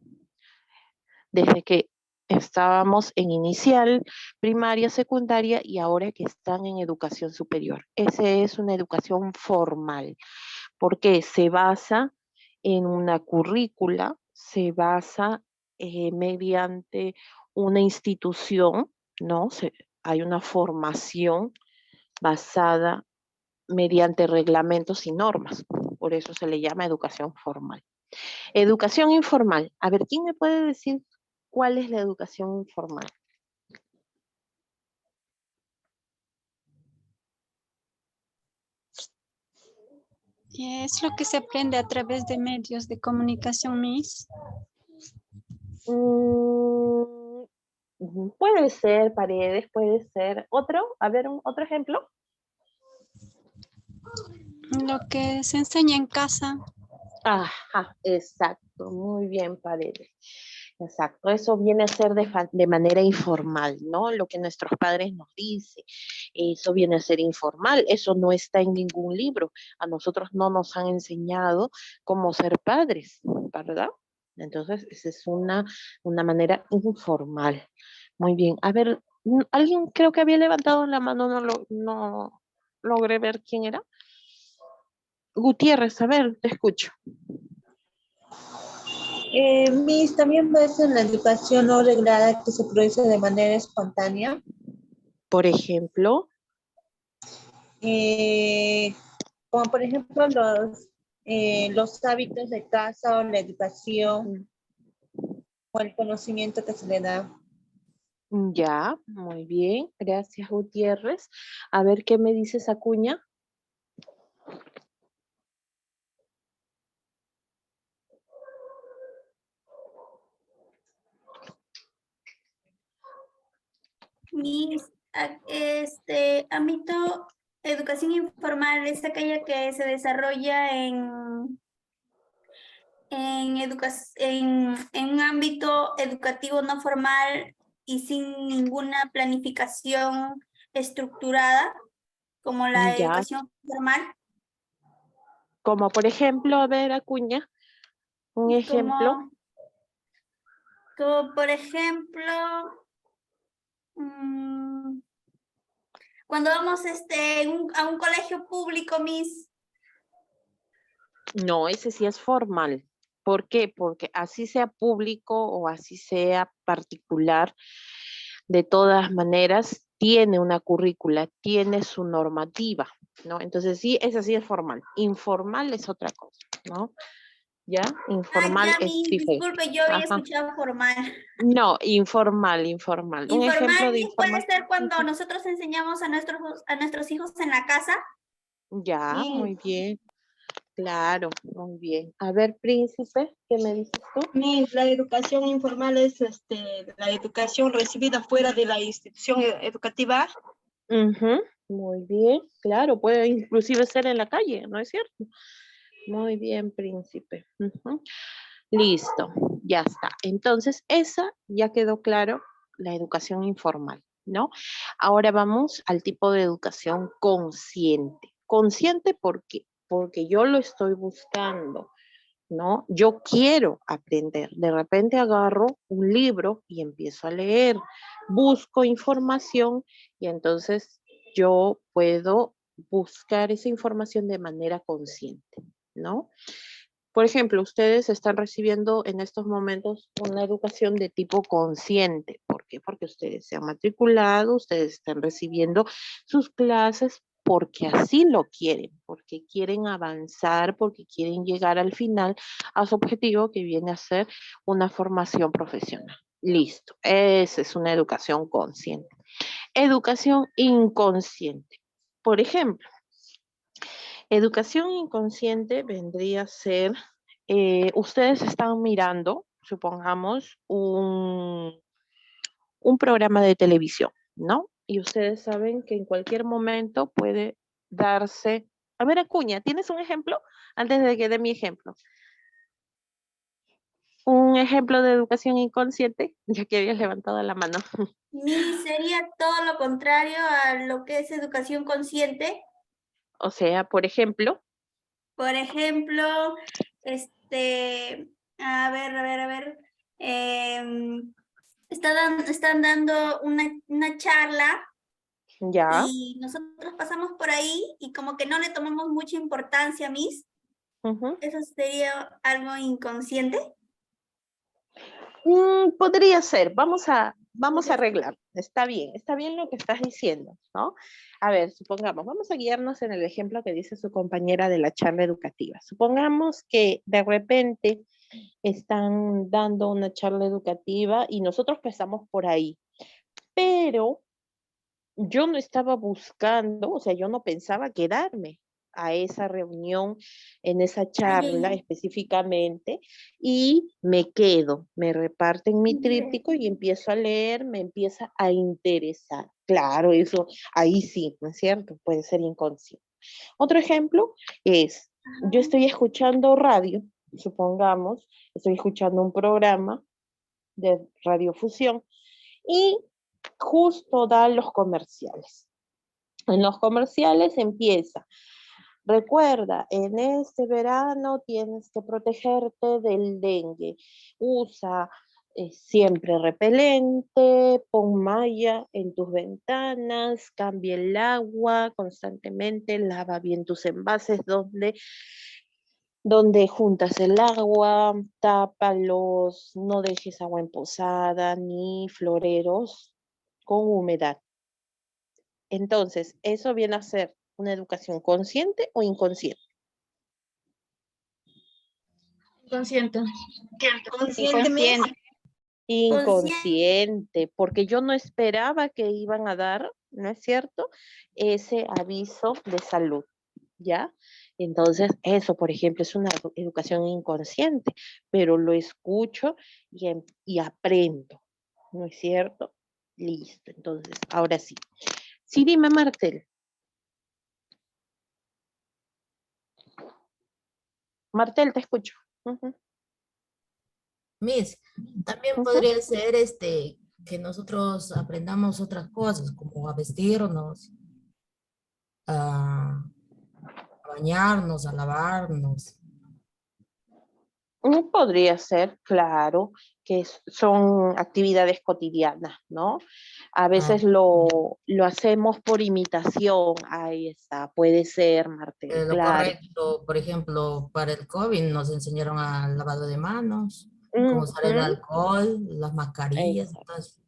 desde que estábamos en inicial, primaria, secundaria y ahora que están en educación superior. Esa es una educación formal, porque se basa en una currícula, se basa mediante una institución, ¿no? Hay una formación basada mediante reglamentos y normas. Por eso se le llama educación formal. Educación informal. A ver, ¿quién me puede decir cuál es la educación informal? Es lo que se aprende a través de medios de comunicación, Miss. Puede ser Paredes, puede ser otro. A ver, otro ejemplo. Lo que se enseña en casa. Ajá, exacto, muy bien, Paredes. Exacto, eso viene a ser de manera informal, ¿no? Lo que nuestros padres nos dicen, eso viene a ser informal, eso no está en ningún libro. A nosotros no nos han enseñado cómo ser padres, ¿verdad? Entonces, esa es una manera informal. Muy bien, a ver, alguien creo que había levantado la mano, no logré ver quién era. Gutiérrez, a ver, te escucho. Miss, también va a ser la educación no reglada que se produce de manera espontánea. Por ejemplo. Como por ejemplo los hábitos de casa o la educación o el conocimiento que se le da. Ya, muy bien. Gracias, Gutiérrez. A ver, ¿qué me dices, Acuña? Mis, ámbito educación informal es aquella que se desarrolla en un ámbito educativo no formal y sin ninguna planificación estructurada, como la Ya, educación formal. como por ejemplo, a ver, Acuña, un ejemplo. Como por ejemplo, cuando vamos a un colegio público, Miss. No, ese sí es formal. ¿Por qué? Porque así sea público o así sea particular, de todas maneras tiene una currícula, tiene su normativa, ¿no? Entonces sí, esa sí es formal. Informal es otra cosa, ¿no? ¿Ya? Informal ya, es Miss, diferente. disculpe, yo había Ajá. escuchado formal. No, informal. Un ejemplo Informal, de Miss, puede informal. ser cuando nosotros enseñamos a nuestros hijos en la casa. Ya, muy bien. Claro, muy bien. A ver, Príncipe, ¿qué me dices tú? Miss, la educación informal es la educación recibida fuera de la institución educativa. Muy bien, claro, puede inclusive ser en la calle, ¿no es cierto? Muy bien, Príncipe. Listo, ya está. Entonces, esa ya quedó claro, la educación informal, ¿no? Ahora vamos al tipo de educación consciente. Consciente porque yo lo estoy buscando, ¿no? Yo quiero aprender. De repente agarro un libro y empiezo a leer, busco información y entonces yo puedo buscar esa información de manera consciente, ¿no? Por ejemplo, ustedes están recibiendo en estos momentos una educación de tipo consciente. ¿Por qué? Porque ustedes se han matriculado, ustedes están recibiendo sus clases porque así lo quieren, porque quieren avanzar, porque quieren llegar al final a su objetivo que viene a ser una formación profesional. Listo, esa es una educación consciente. Educación inconsciente. Por ejemplo, educación inconsciente vendría a ser, ustedes están mirando supongamos, un programa de televisión, ¿no? Y ustedes saben que en cualquier momento puede darse... A ver, Acuña, ¿tienes un ejemplo? Antes de que dé mi ejemplo. Un ejemplo de educación inconsciente, ya que habías levantado la mano. Sería todo lo contrario a lo que es educación consciente. O sea, por ejemplo. Por ejemplo, a ver. Están dando una charla Ya. y nosotros pasamos por ahí y como que no le tomamos mucha importancia, Miss. ¿Eso sería algo inconsciente? Podría ser, vamos a arreglar. Está bien lo que estás diciendo, ¿no? A ver, supongamos, vamos a guiarnos en el ejemplo que dice su compañera de la charla educativa. Supongamos que de repente están dando una charla educativa y nosotros pasamos por ahí, pero yo no estaba buscando, o sea, yo no pensaba quedarme a esa reunión, en esa charla específicamente, y me quedo, me reparten mi tríptico y empiezo a leer, me empieza a interesar. Claro, eso ahí sí, ¿no es cierto? Puede ser inconsciente. Otro ejemplo es, yo estoy escuchando radio, supongamos, estoy escuchando un programa de radiofusión y justo dan los comerciales. En los comerciales empieza: recuerda, en este verano tienes que protegerte del dengue. Usa siempre repelente, pon malla en tus ventanas, cambia el agua constantemente, lava bien tus envases donde juntas el agua, tápalos, no dejes agua emposada ni floreros con humedad. Entonces, ¿eso viene a ser una educación consciente o inconsciente? Inconsciente. Inconsciente, porque yo no esperaba que iban a dar, ¿no es cierto?, ese aviso de salud, ¿ya? Entonces, eso, por ejemplo, es una educación inconsciente, pero lo escucho y aprendo, ¿no es cierto? Listo, entonces, ahora sí. Sí, dime, Martel. Martel, te escucho. Miss, también podría ser que nosotros aprendamos otras cosas, como a vestirnos, a bañarnos, a lavarnos. Podría ser, claro, que son actividades cotidianas, ¿no? A veces lo hacemos por imitación. Ahí está, puede ser, Martel, Lo claro. correcto, por ejemplo, para el COVID nos enseñaron al lavado de manos, cómo usar el alcohol, las mascarillas, entonces,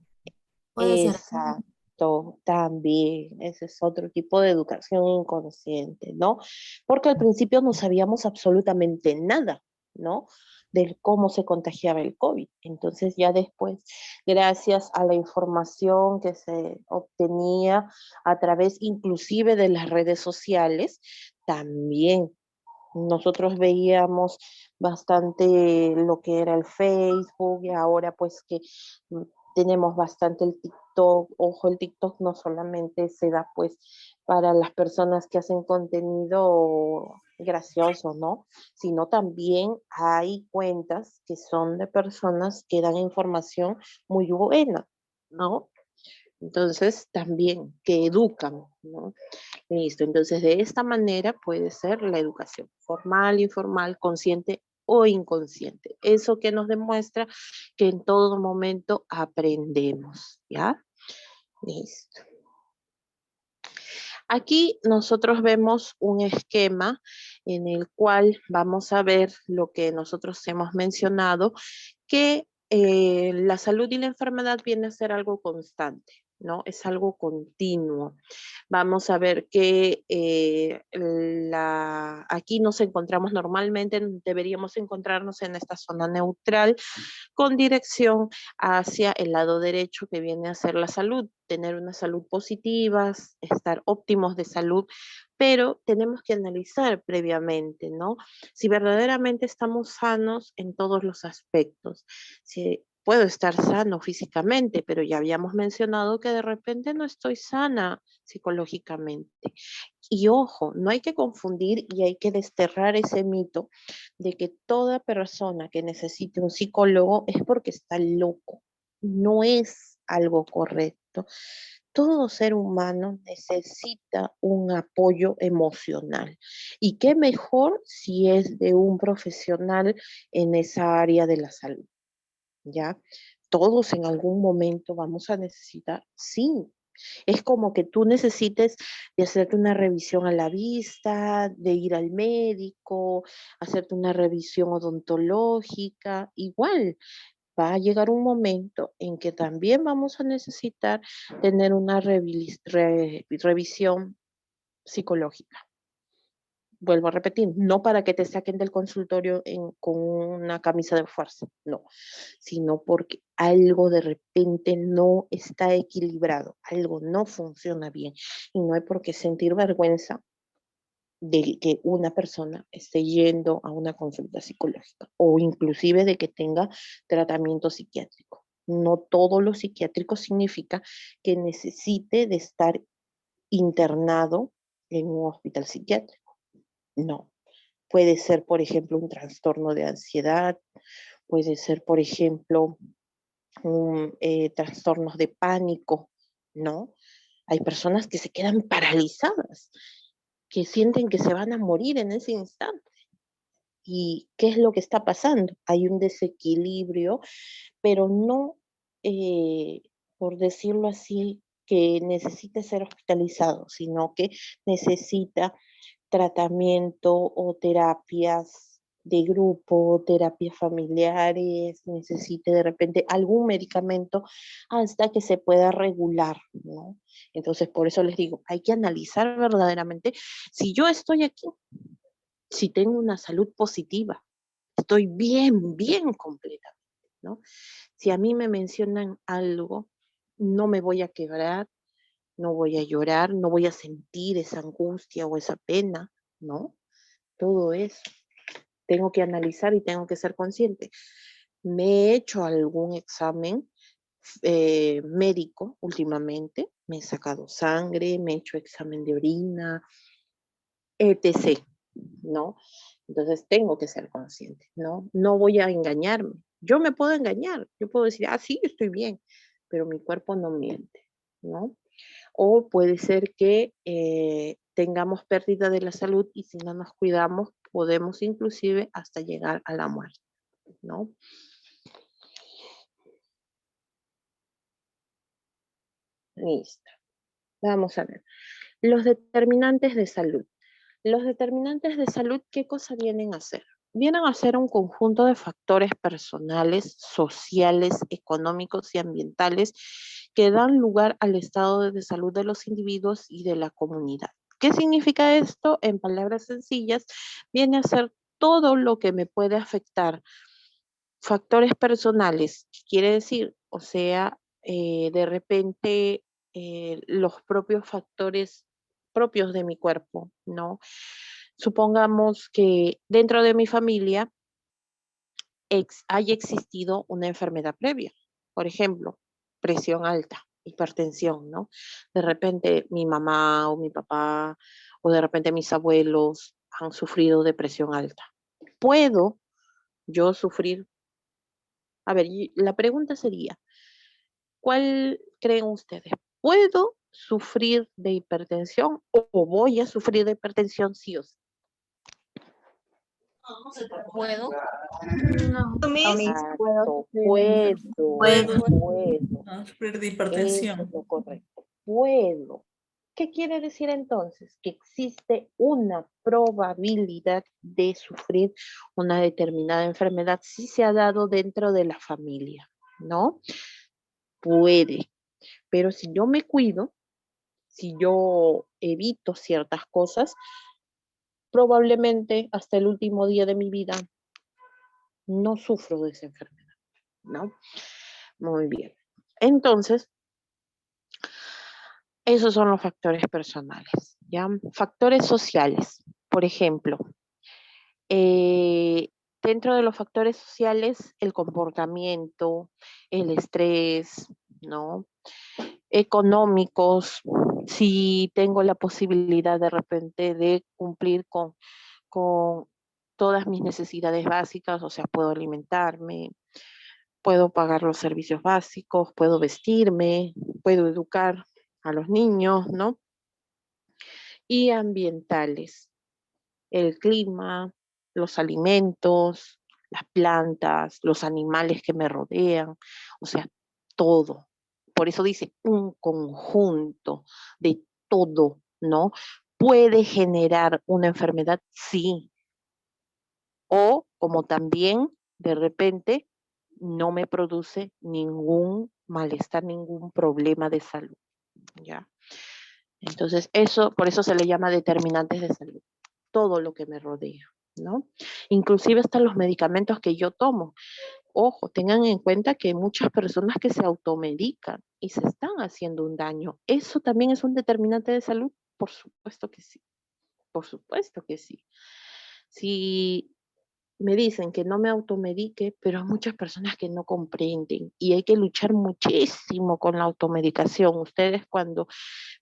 puede ser. Exacto, también, ese es otro tipo de educación inconsciente, ¿no? Porque al principio no sabíamos absolutamente nada, ¿no? De cómo se contagiaba el COVID. Entonces ya después, gracias a la información que se obtenía a través inclusive de las redes sociales, también nosotros veíamos bastante lo que era el Facebook y ahora pues que tenemos bastante el TikTok. Ojo, el TikTok no solamente se da pues para las personas que hacen contenido gracioso, ¿no? Sino también hay cuentas que son de personas que dan información muy buena, ¿no? Entonces también que educan, ¿no? Listo, entonces de esta manera puede ser la educación formal, informal, consciente o inconsciente. Eso que nos demuestra que en todo momento aprendemos, ¿ya? Listo. Aquí nosotros vemos un esquema en el cual vamos a ver lo que nosotros hemos mencionado, que la salud y la enfermedad viene a ser algo constante, ¿no? Es algo continuo. Vamos a ver que aquí nos encontramos normalmente, deberíamos encontrarnos en esta zona neutral con dirección hacia el lado derecho que viene a ser la salud, tener una salud positiva, estar óptimos de salud, pero tenemos que analizar previamente, ¿no? Si verdaderamente estamos sanos en todos los aspectos. Si puedo estar sano físicamente, pero ya habíamos mencionado que de repente no estoy sana psicológicamente. Y ojo, no hay que confundir y hay que desterrar ese mito de que toda persona que necesite un psicólogo es porque está loco. No es algo correcto. Todo ser humano necesita un apoyo emocional. Y qué mejor si es de un profesional en esa área de la salud. ¿Ya? Todos en algún momento vamos a necesitar, sí. Es como que tú necesites de hacerte una revisión a la vista, de ir al médico, hacerte una revisión odontológica, igual. Va a llegar un momento en que también vamos a necesitar tener una revisión psicológica. Vuelvo a repetir, no para que te saquen del consultorio con una camisa de fuerza, no, sino porque algo de repente no está equilibrado, algo no funciona bien y no hay por qué sentir vergüenza de que una persona esté yendo a una consulta psicológica o inclusive de que tenga tratamiento psiquiátrico. No todo lo psiquiátrico significa que necesite de estar internado en un hospital psiquiátrico. No, puede ser, por ejemplo, un trastorno de ansiedad, puede ser, por ejemplo, trastornos de pánico, ¿no? Hay personas que se quedan paralizadas, que sienten que se van a morir en ese instante. ¿Y qué es lo que está pasando? Hay un desequilibrio, pero no, por decirlo así, que necesite ser hospitalizado, sino que necesita tratamiento o terapias de grupo, terapias familiares, necesite de repente algún medicamento hasta que se pueda regular, ¿no? Entonces, por eso les digo, hay que analizar verdaderamente si yo estoy aquí, si tengo una salud positiva, estoy bien completa, ¿no? Si a mí me mencionan algo, no me voy a quebrar, no voy a llorar, no voy a sentir esa angustia o esa pena, ¿no? Todo eso. Tengo que analizar y tengo que ser consciente. Me he hecho algún examen médico últimamente, me he sacado sangre, me he hecho examen de orina, etc., ¿no? Entonces tengo que ser consciente, ¿no? No voy a engañarme. Yo me puedo engañar, yo puedo decir, ah, sí, estoy bien, pero mi cuerpo no miente, ¿no? O puede ser que tengamos pérdida de la salud y si no nos cuidamos podemos inclusive hasta llegar a la muerte, ¿no? Listo. Vamos a ver. Los determinantes de salud. Los determinantes de salud, ¿qué cosa vienen a hacer? Vienen a ser un conjunto de factores personales, sociales, económicos y ambientales que dan lugar al estado de salud de los individuos y de la comunidad. ¿Qué significa esto? En palabras sencillas, viene a ser todo lo que me puede afectar. Factores personales, ¿qué quiere decir? O sea, de repente los propios factores propios de mi cuerpo, ¿no? Supongamos que dentro de mi familia haya existido una enfermedad previa, por ejemplo, presión alta, hipertensión, ¿no? De repente mi mamá o mi papá o de repente mis abuelos han sufrido de presión alta. ¿Puedo yo sufrir? A ver, la pregunta sería, ¿cuál creen ustedes? ¿Puedo sufrir de hipertensión o voy a sufrir de hipertensión sí o sí? ¿Puedo? No. Puedo. Sufrir de Eso hipertensión. es lo correcto. Puedo. ¿Qué quiere decir entonces? Que existe una probabilidad de sufrir una determinada enfermedad si se ha dado dentro de la familia, ¿no? Puede. Pero si yo me cuido, si yo evito ciertas cosas, probablemente hasta el último día de mi vida no sufro de esa enfermedad, ¿no? Muy bien. Entonces, esos son los factores personales, ¿ya? Factores sociales, por ejemplo, dentro de los factores sociales, el comportamiento, el estrés, ¿no? Económicos, si tengo la posibilidad de repente de cumplir con todas mis necesidades básicas, o sea, puedo alimentarme, puedo pagar los servicios básicos, puedo vestirme, puedo educar a los niños, ¿no? Y ambientales, el clima, los alimentos, las plantas, los animales que me rodean, o sea, todo. Por eso dice un conjunto de todo, ¿no? ¿Puede generar una enfermedad? Sí. O como también de repente no me produce ningún malestar, ningún problema de salud, ¿ya? Entonces, eso, por eso se le llama determinantes de salud, todo lo que me rodea, ¿no? Inclusive hasta los medicamentos que yo tomo. Ojo, tengan en cuenta que hay muchas personas que se automedican y se están haciendo un daño. ¿Eso también es un determinante de salud? Por supuesto que sí, por supuesto que sí. Si me dicen que no me automedique, pero hay muchas personas que no comprenden y hay que luchar muchísimo con la automedicación. Ustedes cuando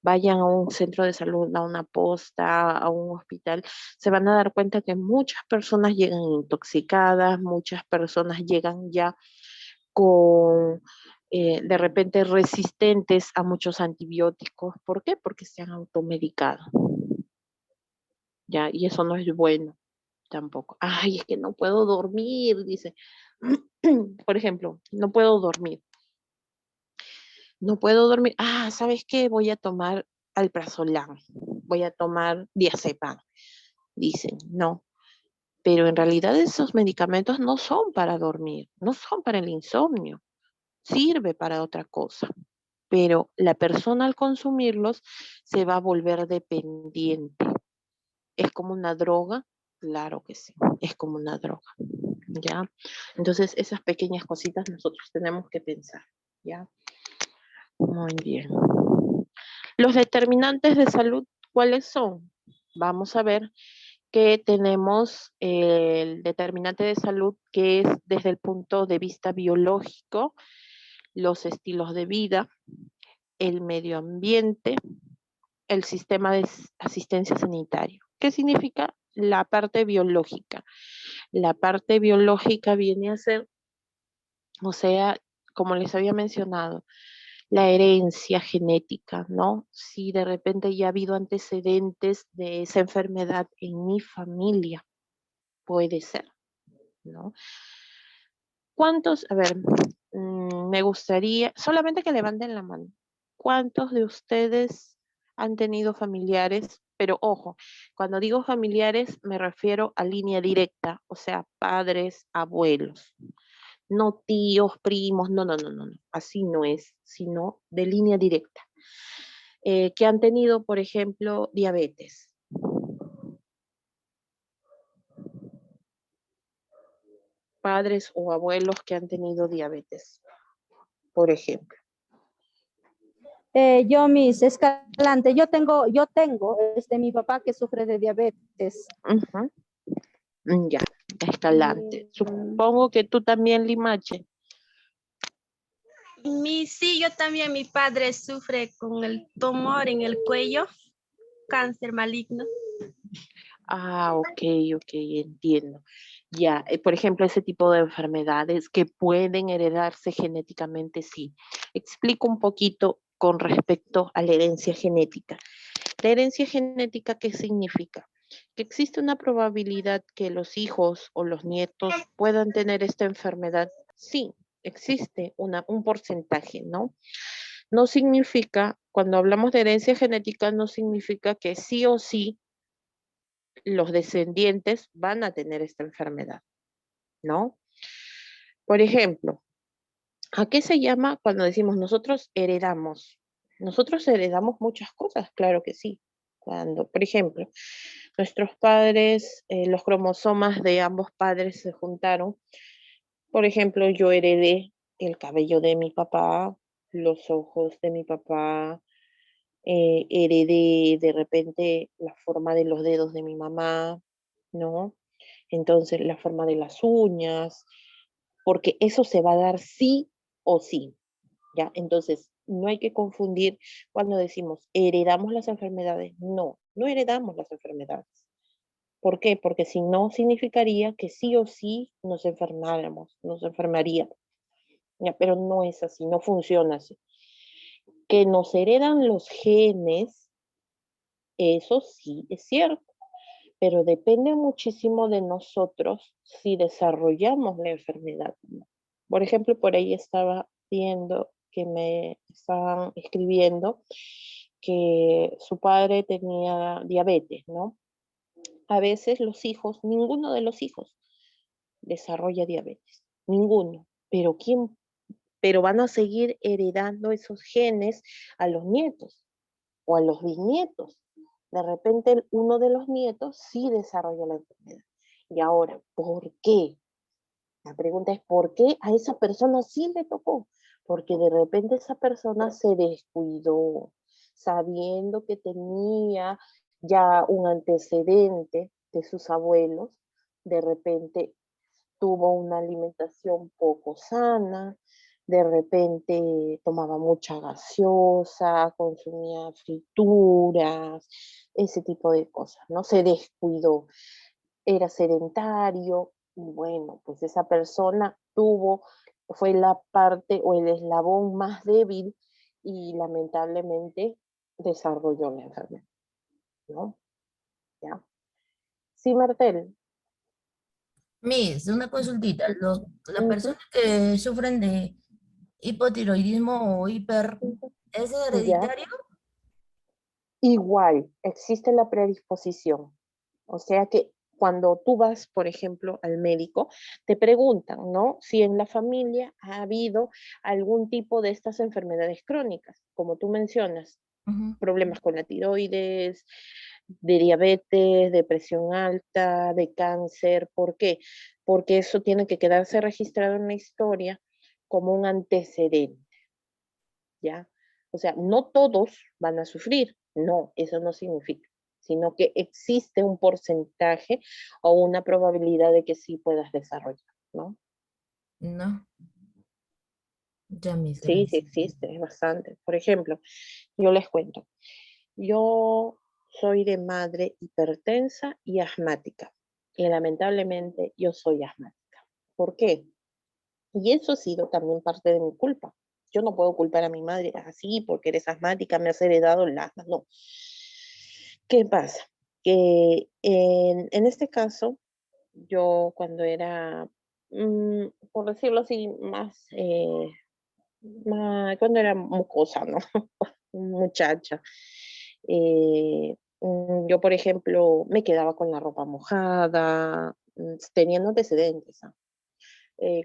vayan a un centro de salud, a una posta, a un hospital, se van a dar cuenta que muchas personas llegan intoxicadas, muchas personas llegan ya con, de repente, resistentes a muchos antibióticos. ¿Por qué? Porque se han automedicado. ¿Ya? Y eso no es bueno tampoco. Ay, es que no puedo dormir, dice. Por ejemplo, no puedo dormir. No puedo dormir. Ah, ¿sabes qué? Voy a tomar alprazolam. Voy a tomar diazepam. Dicen, no. Pero en realidad esos medicamentos no son para dormir, no son para el insomnio. Sirve para otra cosa. Pero la persona al consumirlos se va a volver dependiente. ¿Es como una droga? Claro que sí, es como una droga, ¿ya? Entonces, esas pequeñas cositas nosotros tenemos que pensar, ¿ya? Muy bien. Los determinantes de salud, ¿cuáles son? Vamos a ver que tenemos el determinante de salud que es desde el punto de vista biológico, los estilos de vida, el medio ambiente, el sistema de asistencia sanitaria. ¿Qué significa la parte biológica? La parte biológica viene a ser, o sea, como les había mencionado, la herencia genética, ¿no? Si de repente ya ha habido antecedentes de esa enfermedad en mi familia, puede ser, ¿no? ¿Cuántos? A ver, me gustaría, solamente que levanten la mano. ¿Cuántos de ustedes han tenido familiares? Pero ojo, cuando digo familiares me refiero a línea directa, o sea, padres, abuelos, no tíos, primos, no, no, no, no, no, así no es, sino de línea directa. Que han tenido, por ejemplo, diabetes. Padres o abuelos que han tenido diabetes, por ejemplo. Yo, Miss Escalante, yo tengo, mi papá que sufre de diabetes. Ya, Escalante. Supongo que tú también, Limache. Sí, yo también, mi padre sufre con el tumor en el cuello, cáncer maligno. Ah, ok, entiendo. Ya, por ejemplo, ese tipo de enfermedades que pueden heredarse genéticamente, sí. Explico un poquito con respecto a la herencia genética. La herencia genética, ¿qué significa? Que existe una probabilidad que los hijos o los nietos puedan tener esta enfermedad. Sí, existe un porcentaje, ¿no? No significa, cuando hablamos de herencia genética, no significa que sí o sí los descendientes van a tener esta enfermedad, ¿no? Por ejemplo, ¿A qué se llama cuando decimos nosotros heredamos? Nosotros heredamos muchas cosas, claro que sí. Cuando, por ejemplo, nuestros padres, los cromosomas de ambos padres se juntaron. Por ejemplo, yo heredé el cabello de mi papá, los ojos de mi papá, heredé de repente la forma de los dedos de mi mamá, ¿no? Entonces, la forma de las uñas, porque eso se va a dar sí o sí, ¿ya? Entonces, no hay que confundir cuando decimos heredamos las enfermedades. No, no heredamos las enfermedades. ¿Por qué? Porque si no, significaría que sí o sí nos enfermáramos, nos enfermaríamos. ¿Ya? Pero no es así, no funciona así. Que nos heredan los genes, eso sí es cierto, pero depende muchísimo de nosotros si desarrollamos la enfermedad. Por ejemplo, por ahí estaba viendo que me estaban escribiendo que su padre tenía diabetes, ¿no? A veces los hijos, ninguno de los hijos desarrolla diabetes, ninguno, pero van a seguir heredando esos genes a los nietos o a los bisnietos. De repente uno de los nietos sí desarrolla la enfermedad. Y ahora, ¿por qué? La pregunta es, ¿por qué a esa persona sí le tocó? Porque de repente esa persona se descuidó, sabiendo que tenía ya un antecedente de sus abuelos, de repente tuvo una alimentación poco sana, de repente tomaba mucha gaseosa, consumía frituras, ese tipo de cosas, ¿no? Se descuidó, era sedentario, y bueno, pues esa persona fue la parte o el eslabón más débil y lamentablemente desarrolló la enfermedad, ¿no? ¿Ya? Sí, Martel. Miss, una consultita. Las Ujú, personas que sufren de hipotiroidismo o hiper, ¿es ya. hereditario? Igual, existe la predisposición. O sea que cuando tú vas, por ejemplo, al médico, te preguntan, ¿no? Si en la familia ha habido algún tipo de estas enfermedades crónicas, como tú mencionas, Ujú. problemas con la tiroides, de diabetes, de presión alta, de cáncer. ¿Por qué? Porque eso tiene que quedarse registrado en la historia como un antecedente, ¿ya? O sea, no todos van a sufrir, no, eso no significa, sino que existe un porcentaje o una probabilidad de que sí puedas desarrollar, ¿no? No, ya, Miss, Sí, sí gracias. existe, es bastante. Por ejemplo, yo les cuento, yo soy de madre hipertensa y asmática, y lamentablemente yo soy asmática. ¿Por qué? Y eso ha sido también parte de mi culpa. Yo no puedo culpar a mi madre así porque eres asmática, me has heredado el asma. No. ¿Qué pasa? Que en este caso, yo cuando era, por decirlo así, cuando era mucosa, ¿no? Muchacha. Yo, por ejemplo, me quedaba con la ropa mojada, teniendo antecedentes, ¿ah?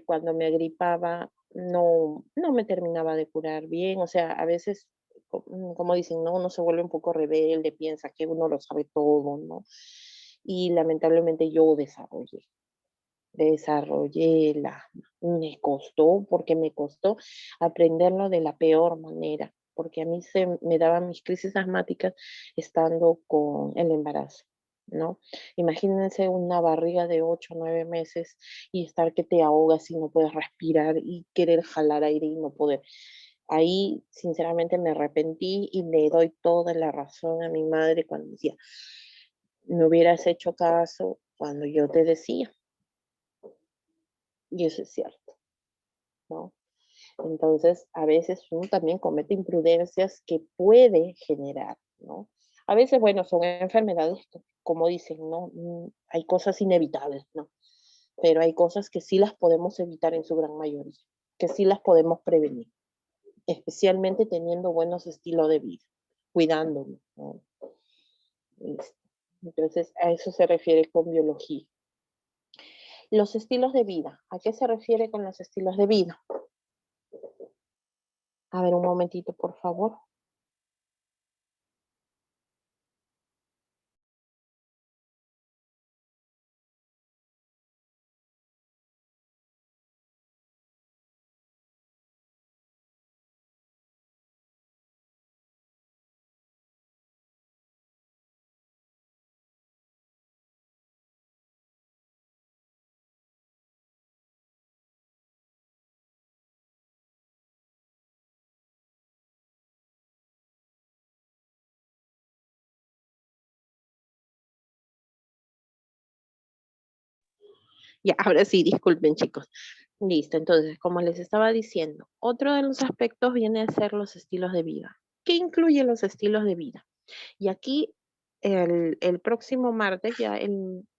Cuando me agripaba no me terminaba de curar bien, o sea, a veces, como dicen, ¿no? Uno se vuelve un poco rebelde, piensa que uno lo sabe todo, ¿no? Y lamentablemente yo desarrollé el asma. Me costó, porque me costó aprenderlo de la peor manera, porque a mí se me daban mis crisis asmáticas estando con el embarazo, ¿no? Imagínense una barriga de 8 o 9 meses y estar que te ahogas y no puedes respirar y querer jalar aire y no poder. Ahí, sinceramente, me arrepentí y le doy toda la razón a mi madre cuando decía, no hubieras hecho caso cuando yo te decía. Y eso es cierto, ¿no? Entonces, a veces uno también comete imprudencias que puede generar, ¿no? A veces, bueno, son enfermedades que, como dicen, ¿no? Hay cosas inevitables, ¿no? Pero hay cosas que sí las podemos evitar en su gran mayoría, que sí las podemos prevenir, especialmente teniendo buenos estilos de vida, cuidándonos, ¿no? Entonces, a eso se refiere con biología. Los estilos de vida. ¿A qué se refiere con los estilos de vida? A ver, un momentito, por favor. Ya, ahora sí, disculpen chicos. Listo, entonces, como les estaba diciendo, otro de los aspectos viene a ser los estilos de vida. ¿Qué incluyen los estilos de vida? Y aquí, el próximo martes,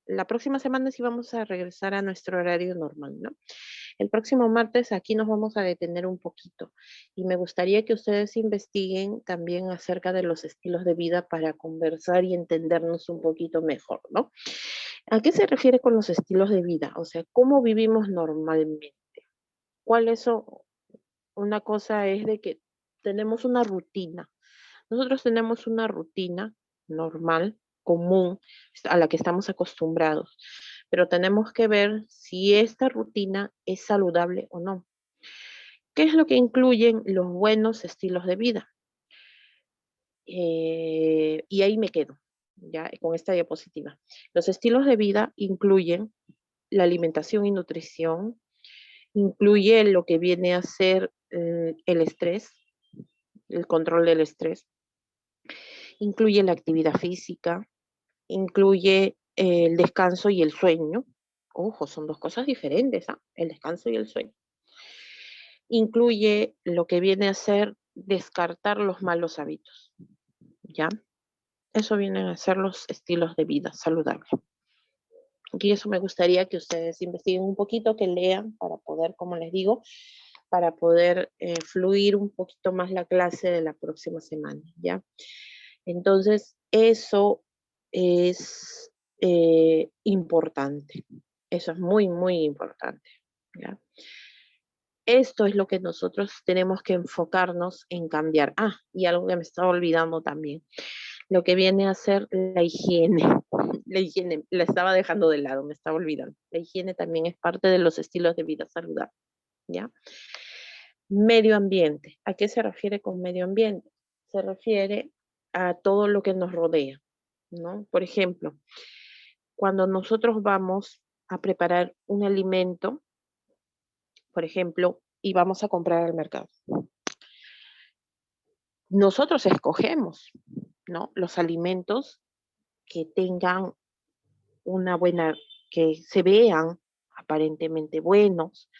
la próxima semana sí vamos a regresar a nuestro horario normal, ¿no? El próximo martes aquí nos vamos a detener un poquito y me gustaría que ustedes investiguen también acerca de los estilos de vida para conversar y entendernos un poquito mejor, ¿no? ¿A qué se refiere con los estilos de vida? O sea, ¿cómo vivimos normalmente? ¿Cuál es eso? Una cosa es de que tenemos una rutina. Nosotros tenemos una rutina normal, común, a la que estamos acostumbrados, pero tenemos que ver si esta rutina es saludable o no. ¿Qué es lo que incluyen los buenos estilos de vida? Y ahí me quedo, ya con esta diapositiva. Los estilos de vida incluyen la alimentación y nutrición, incluye lo que viene a ser el estrés, el control del estrés, incluye la actividad física, incluye el descanso y el sueño. Ojo, son dos cosas diferentes, ¿ah? El descanso y el sueño. Incluye lo que viene a ser descartar los malos hábitos, ¿ya? Eso vienen a ser los estilos de vida saludables. Y eso me gustaría que ustedes investiguen un poquito, que lean para poder, como les digo, para poder fluir un poquito más la clase de la próxima semana, ¿ya? Entonces, eso es importante. Eso es muy, muy importante, ¿ya? Esto es lo que nosotros tenemos que enfocarnos en cambiar. Ah, y algo que me estaba olvidando también, lo que viene a ser la higiene. La higiene, la estaba dejando de lado, me estaba olvidando. La higiene también es parte de los estilos de vida saludables, ¿ya? Medio ambiente. ¿A qué se refiere con medio ambiente? Se refiere a todo lo que nos rodea, ¿no? Por ejemplo, cuando nosotros vamos a preparar un alimento, por ejemplo, y vamos a comprar al mercado, nosotros escogemos, ¿no? Los alimentos que tengan una buena, que se vean aparentemente buenos,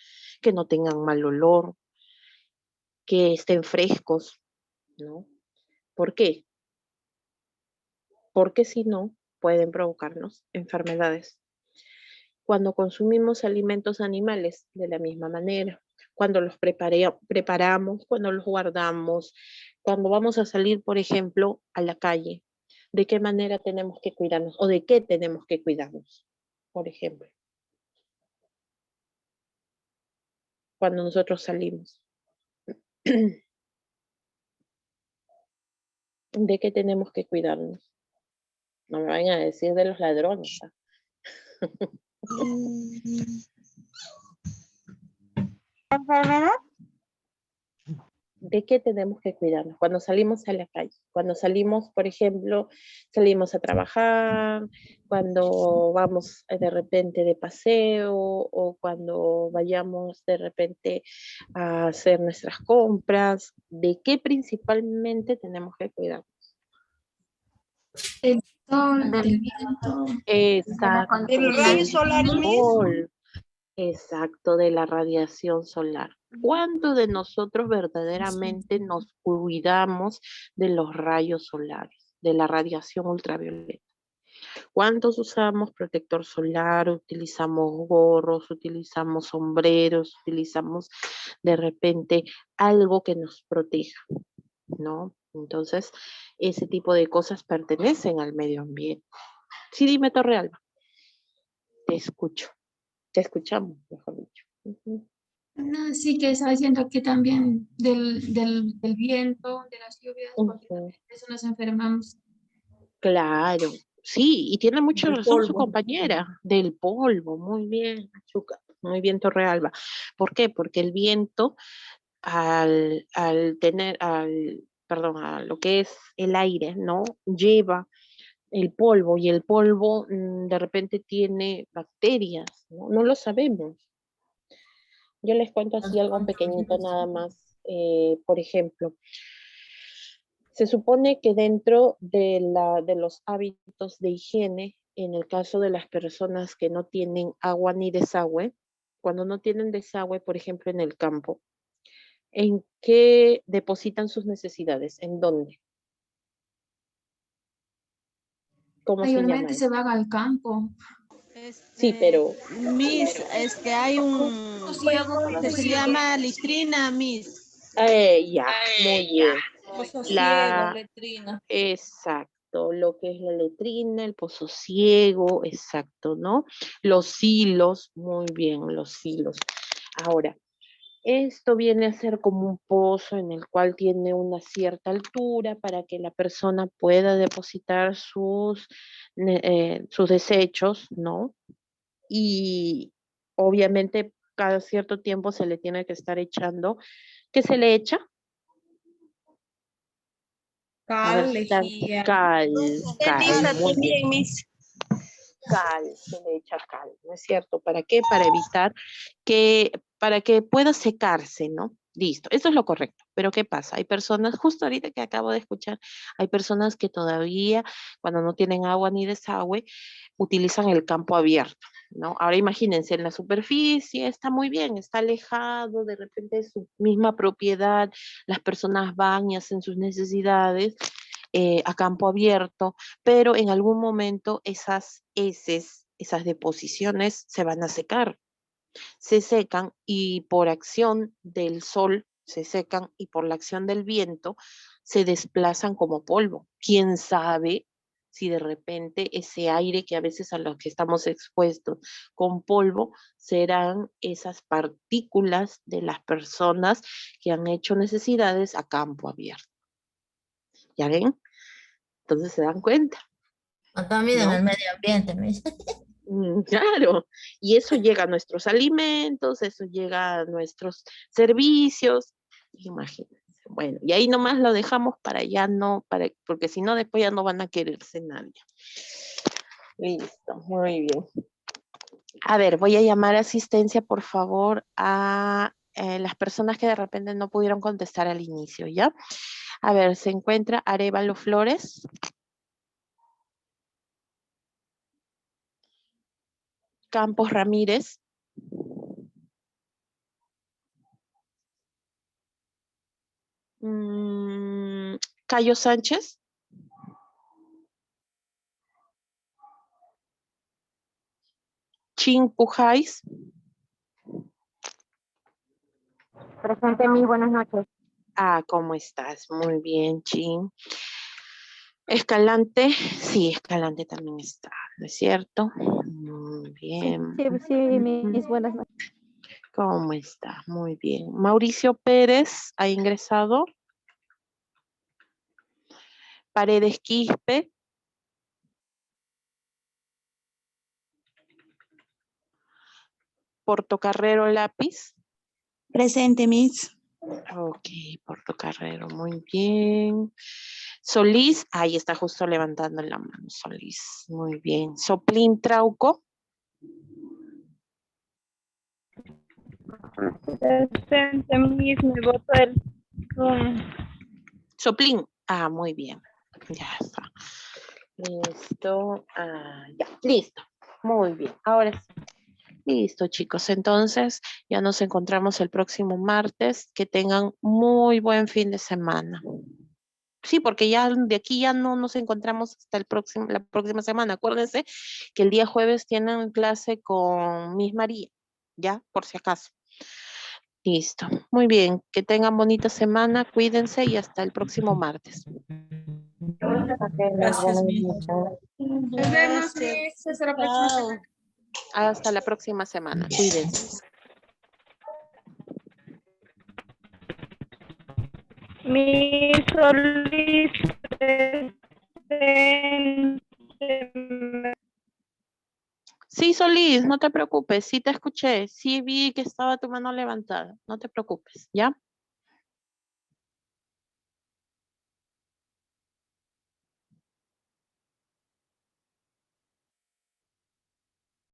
que no tengan mal olor, que estén frescos, ¿no? ¿Por qué? Porque si no, pueden provocarnos enfermedades. Cuando consumimos alimentos animales, de la misma manera, cuando los preparamos, cuando los guardamos, cuando vamos a salir, por ejemplo, a la calle, ¿de qué manera tenemos que cuidarnos o de qué tenemos que cuidarnos? Por ejemplo, cuando nosotros salimos. ¿De qué tenemos que cuidarnos? No me vayan a decir de los ladrones. ¿Ah? ¿Enfermedad? ¿De qué tenemos que cuidarnos? Cuando salimos a la calle, cuando salimos, por ejemplo, salimos a trabajar, cuando vamos de repente de paseo o cuando vayamos de repente a hacer nuestras compras, ¿de qué principalmente tenemos que cuidarnos? El sol, del viento. Exacto. El rayo solar mismo. Exacto, de la radiación solar. ¿Cuántos de nosotros verdaderamente nos cuidamos de los rayos solares, de la radiación ultravioleta? ¿Cuántos usamos protector solar, utilizamos gorros, utilizamos sombreros, utilizamos de repente algo que nos proteja, ¿no? Entonces, ese tipo de cosas pertenecen al medio ambiente. Sí, dime, Torrealba. Te escucho. Te escuchamos, mejor dicho. No, sí que estaba diciendo que también del viento, de las lluvias, porque también de eso nos enfermamos. Claro, sí, y tiene mucha Del razón su polvo. compañera, del polvo, muy bien, Machuca, muy bien, Torrealba. ¿Por qué? Porque el viento, perdón, a lo que es el aire, ¿no? Lleva el polvo y el polvo de repente tiene bacterias, ¿no? No lo sabemos. Yo les cuento así algo pequeñito nada más. Por ejemplo, se supone que dentro de los hábitos de higiene, en el caso de las personas que no tienen agua ni desagüe, cuando no tienen desagüe, por ejemplo, en el campo, ¿en qué depositan sus necesidades? ¿En dónde? ¿Cómo se llama Mayormente eso? se van al campo. Sí, pero Miss, hay un que se llama litrina, Miss. ya, muy bien. Pozo ciego, letrina. Exacto, lo que es la letrina, el pozo ciego, exacto, ¿no? Los hilos, muy bien, los hilos. Ahora, esto viene a ser como un pozo en el cual tiene una cierta altura para que la persona pueda depositar sus desechos, ¿no? Y obviamente cada cierto tiempo se le tiene que estar echando. ¿Qué se le echa? A ver, Cal, lejía. cal, Ceniza muy bien. también, Miss. Cal, se le echa cal, ¿no es cierto? ¿Para qué? Para evitar para que pueda secarse, ¿no? Listo, eso es lo correcto. Pero ¿qué pasa? Hay personas, justo ahorita que acabo de escuchar, hay personas que todavía, cuando no tienen agua ni desagüe, utilizan el campo abierto, ¿no? Ahora imagínense, en la superficie está muy bien, está alejado de repente de su misma propiedad, las personas van y hacen sus necesidades a campo abierto, pero en algún momento esas heces, esas deposiciones se van a secar, se secan y por acción del sol se secan y por la acción del viento se desplazan como polvo. ¿Quién sabe si de repente ese aire que a veces a los que estamos expuestos con polvo serán esas partículas de las personas que han hecho necesidades a campo abierto? ¿Ya ven? Entonces se dan cuenta. También en ¿No? el medio ambiente, Miss. Claro, y eso llega a nuestros alimentos, eso llega a nuestros servicios, imagínense. Bueno, y ahí nomás lo dejamos para ya no, porque si no después ya no van a quererse nadie. Listo, muy bien. A ver, voy a llamar a asistencia, por favor, a las personas que de repente no pudieron contestar al inicio, ¿ya? A ver, se encuentra Arévalo Flores. Campos Ramírez. Cayo Sánchez. Chin Pujáis. Presente, Miss, buenas noches. Ah, ¿cómo estás? Muy bien, Chin. Escalante, sí, Escalante también está, ¿no es cierto? Muy bien. Sí, Miss, buenas noches. ¿Cómo está? Muy bien. Mauricio Pérez ha ingresado. Paredes Quispe. Portocarrero Lápiz. Presente, Miss. Ok, Portocarrero, muy bien. Solís, ahí está justo levantando la mano, Solís, muy bien. Soplín Trauco. Presente, Miss, me voto el... Soplín, ah, muy bien, ya está. Listo, ya, listo, muy bien, ahora sí. Listo, chicos, entonces ya nos encontramos el próximo martes. Que tengan muy buen fin de semana. Sí, porque ya de aquí ya no nos encontramos hasta la próxima semana. Acuérdense que el día jueves tienen clase con Miss María, ya, por si acaso. Listo, muy bien, que tengan bonita semana, cuídense y hasta el próximo martes. Gracias, Miss. Nos vemos, Miss. Hasta la próxima semana. Hasta la próxima semana, cuídense. Mi Solís presente. Sí, Solís, no te preocupes, sí te escuché, sí vi que estaba tu mano levantada, no te preocupes, ¿ya?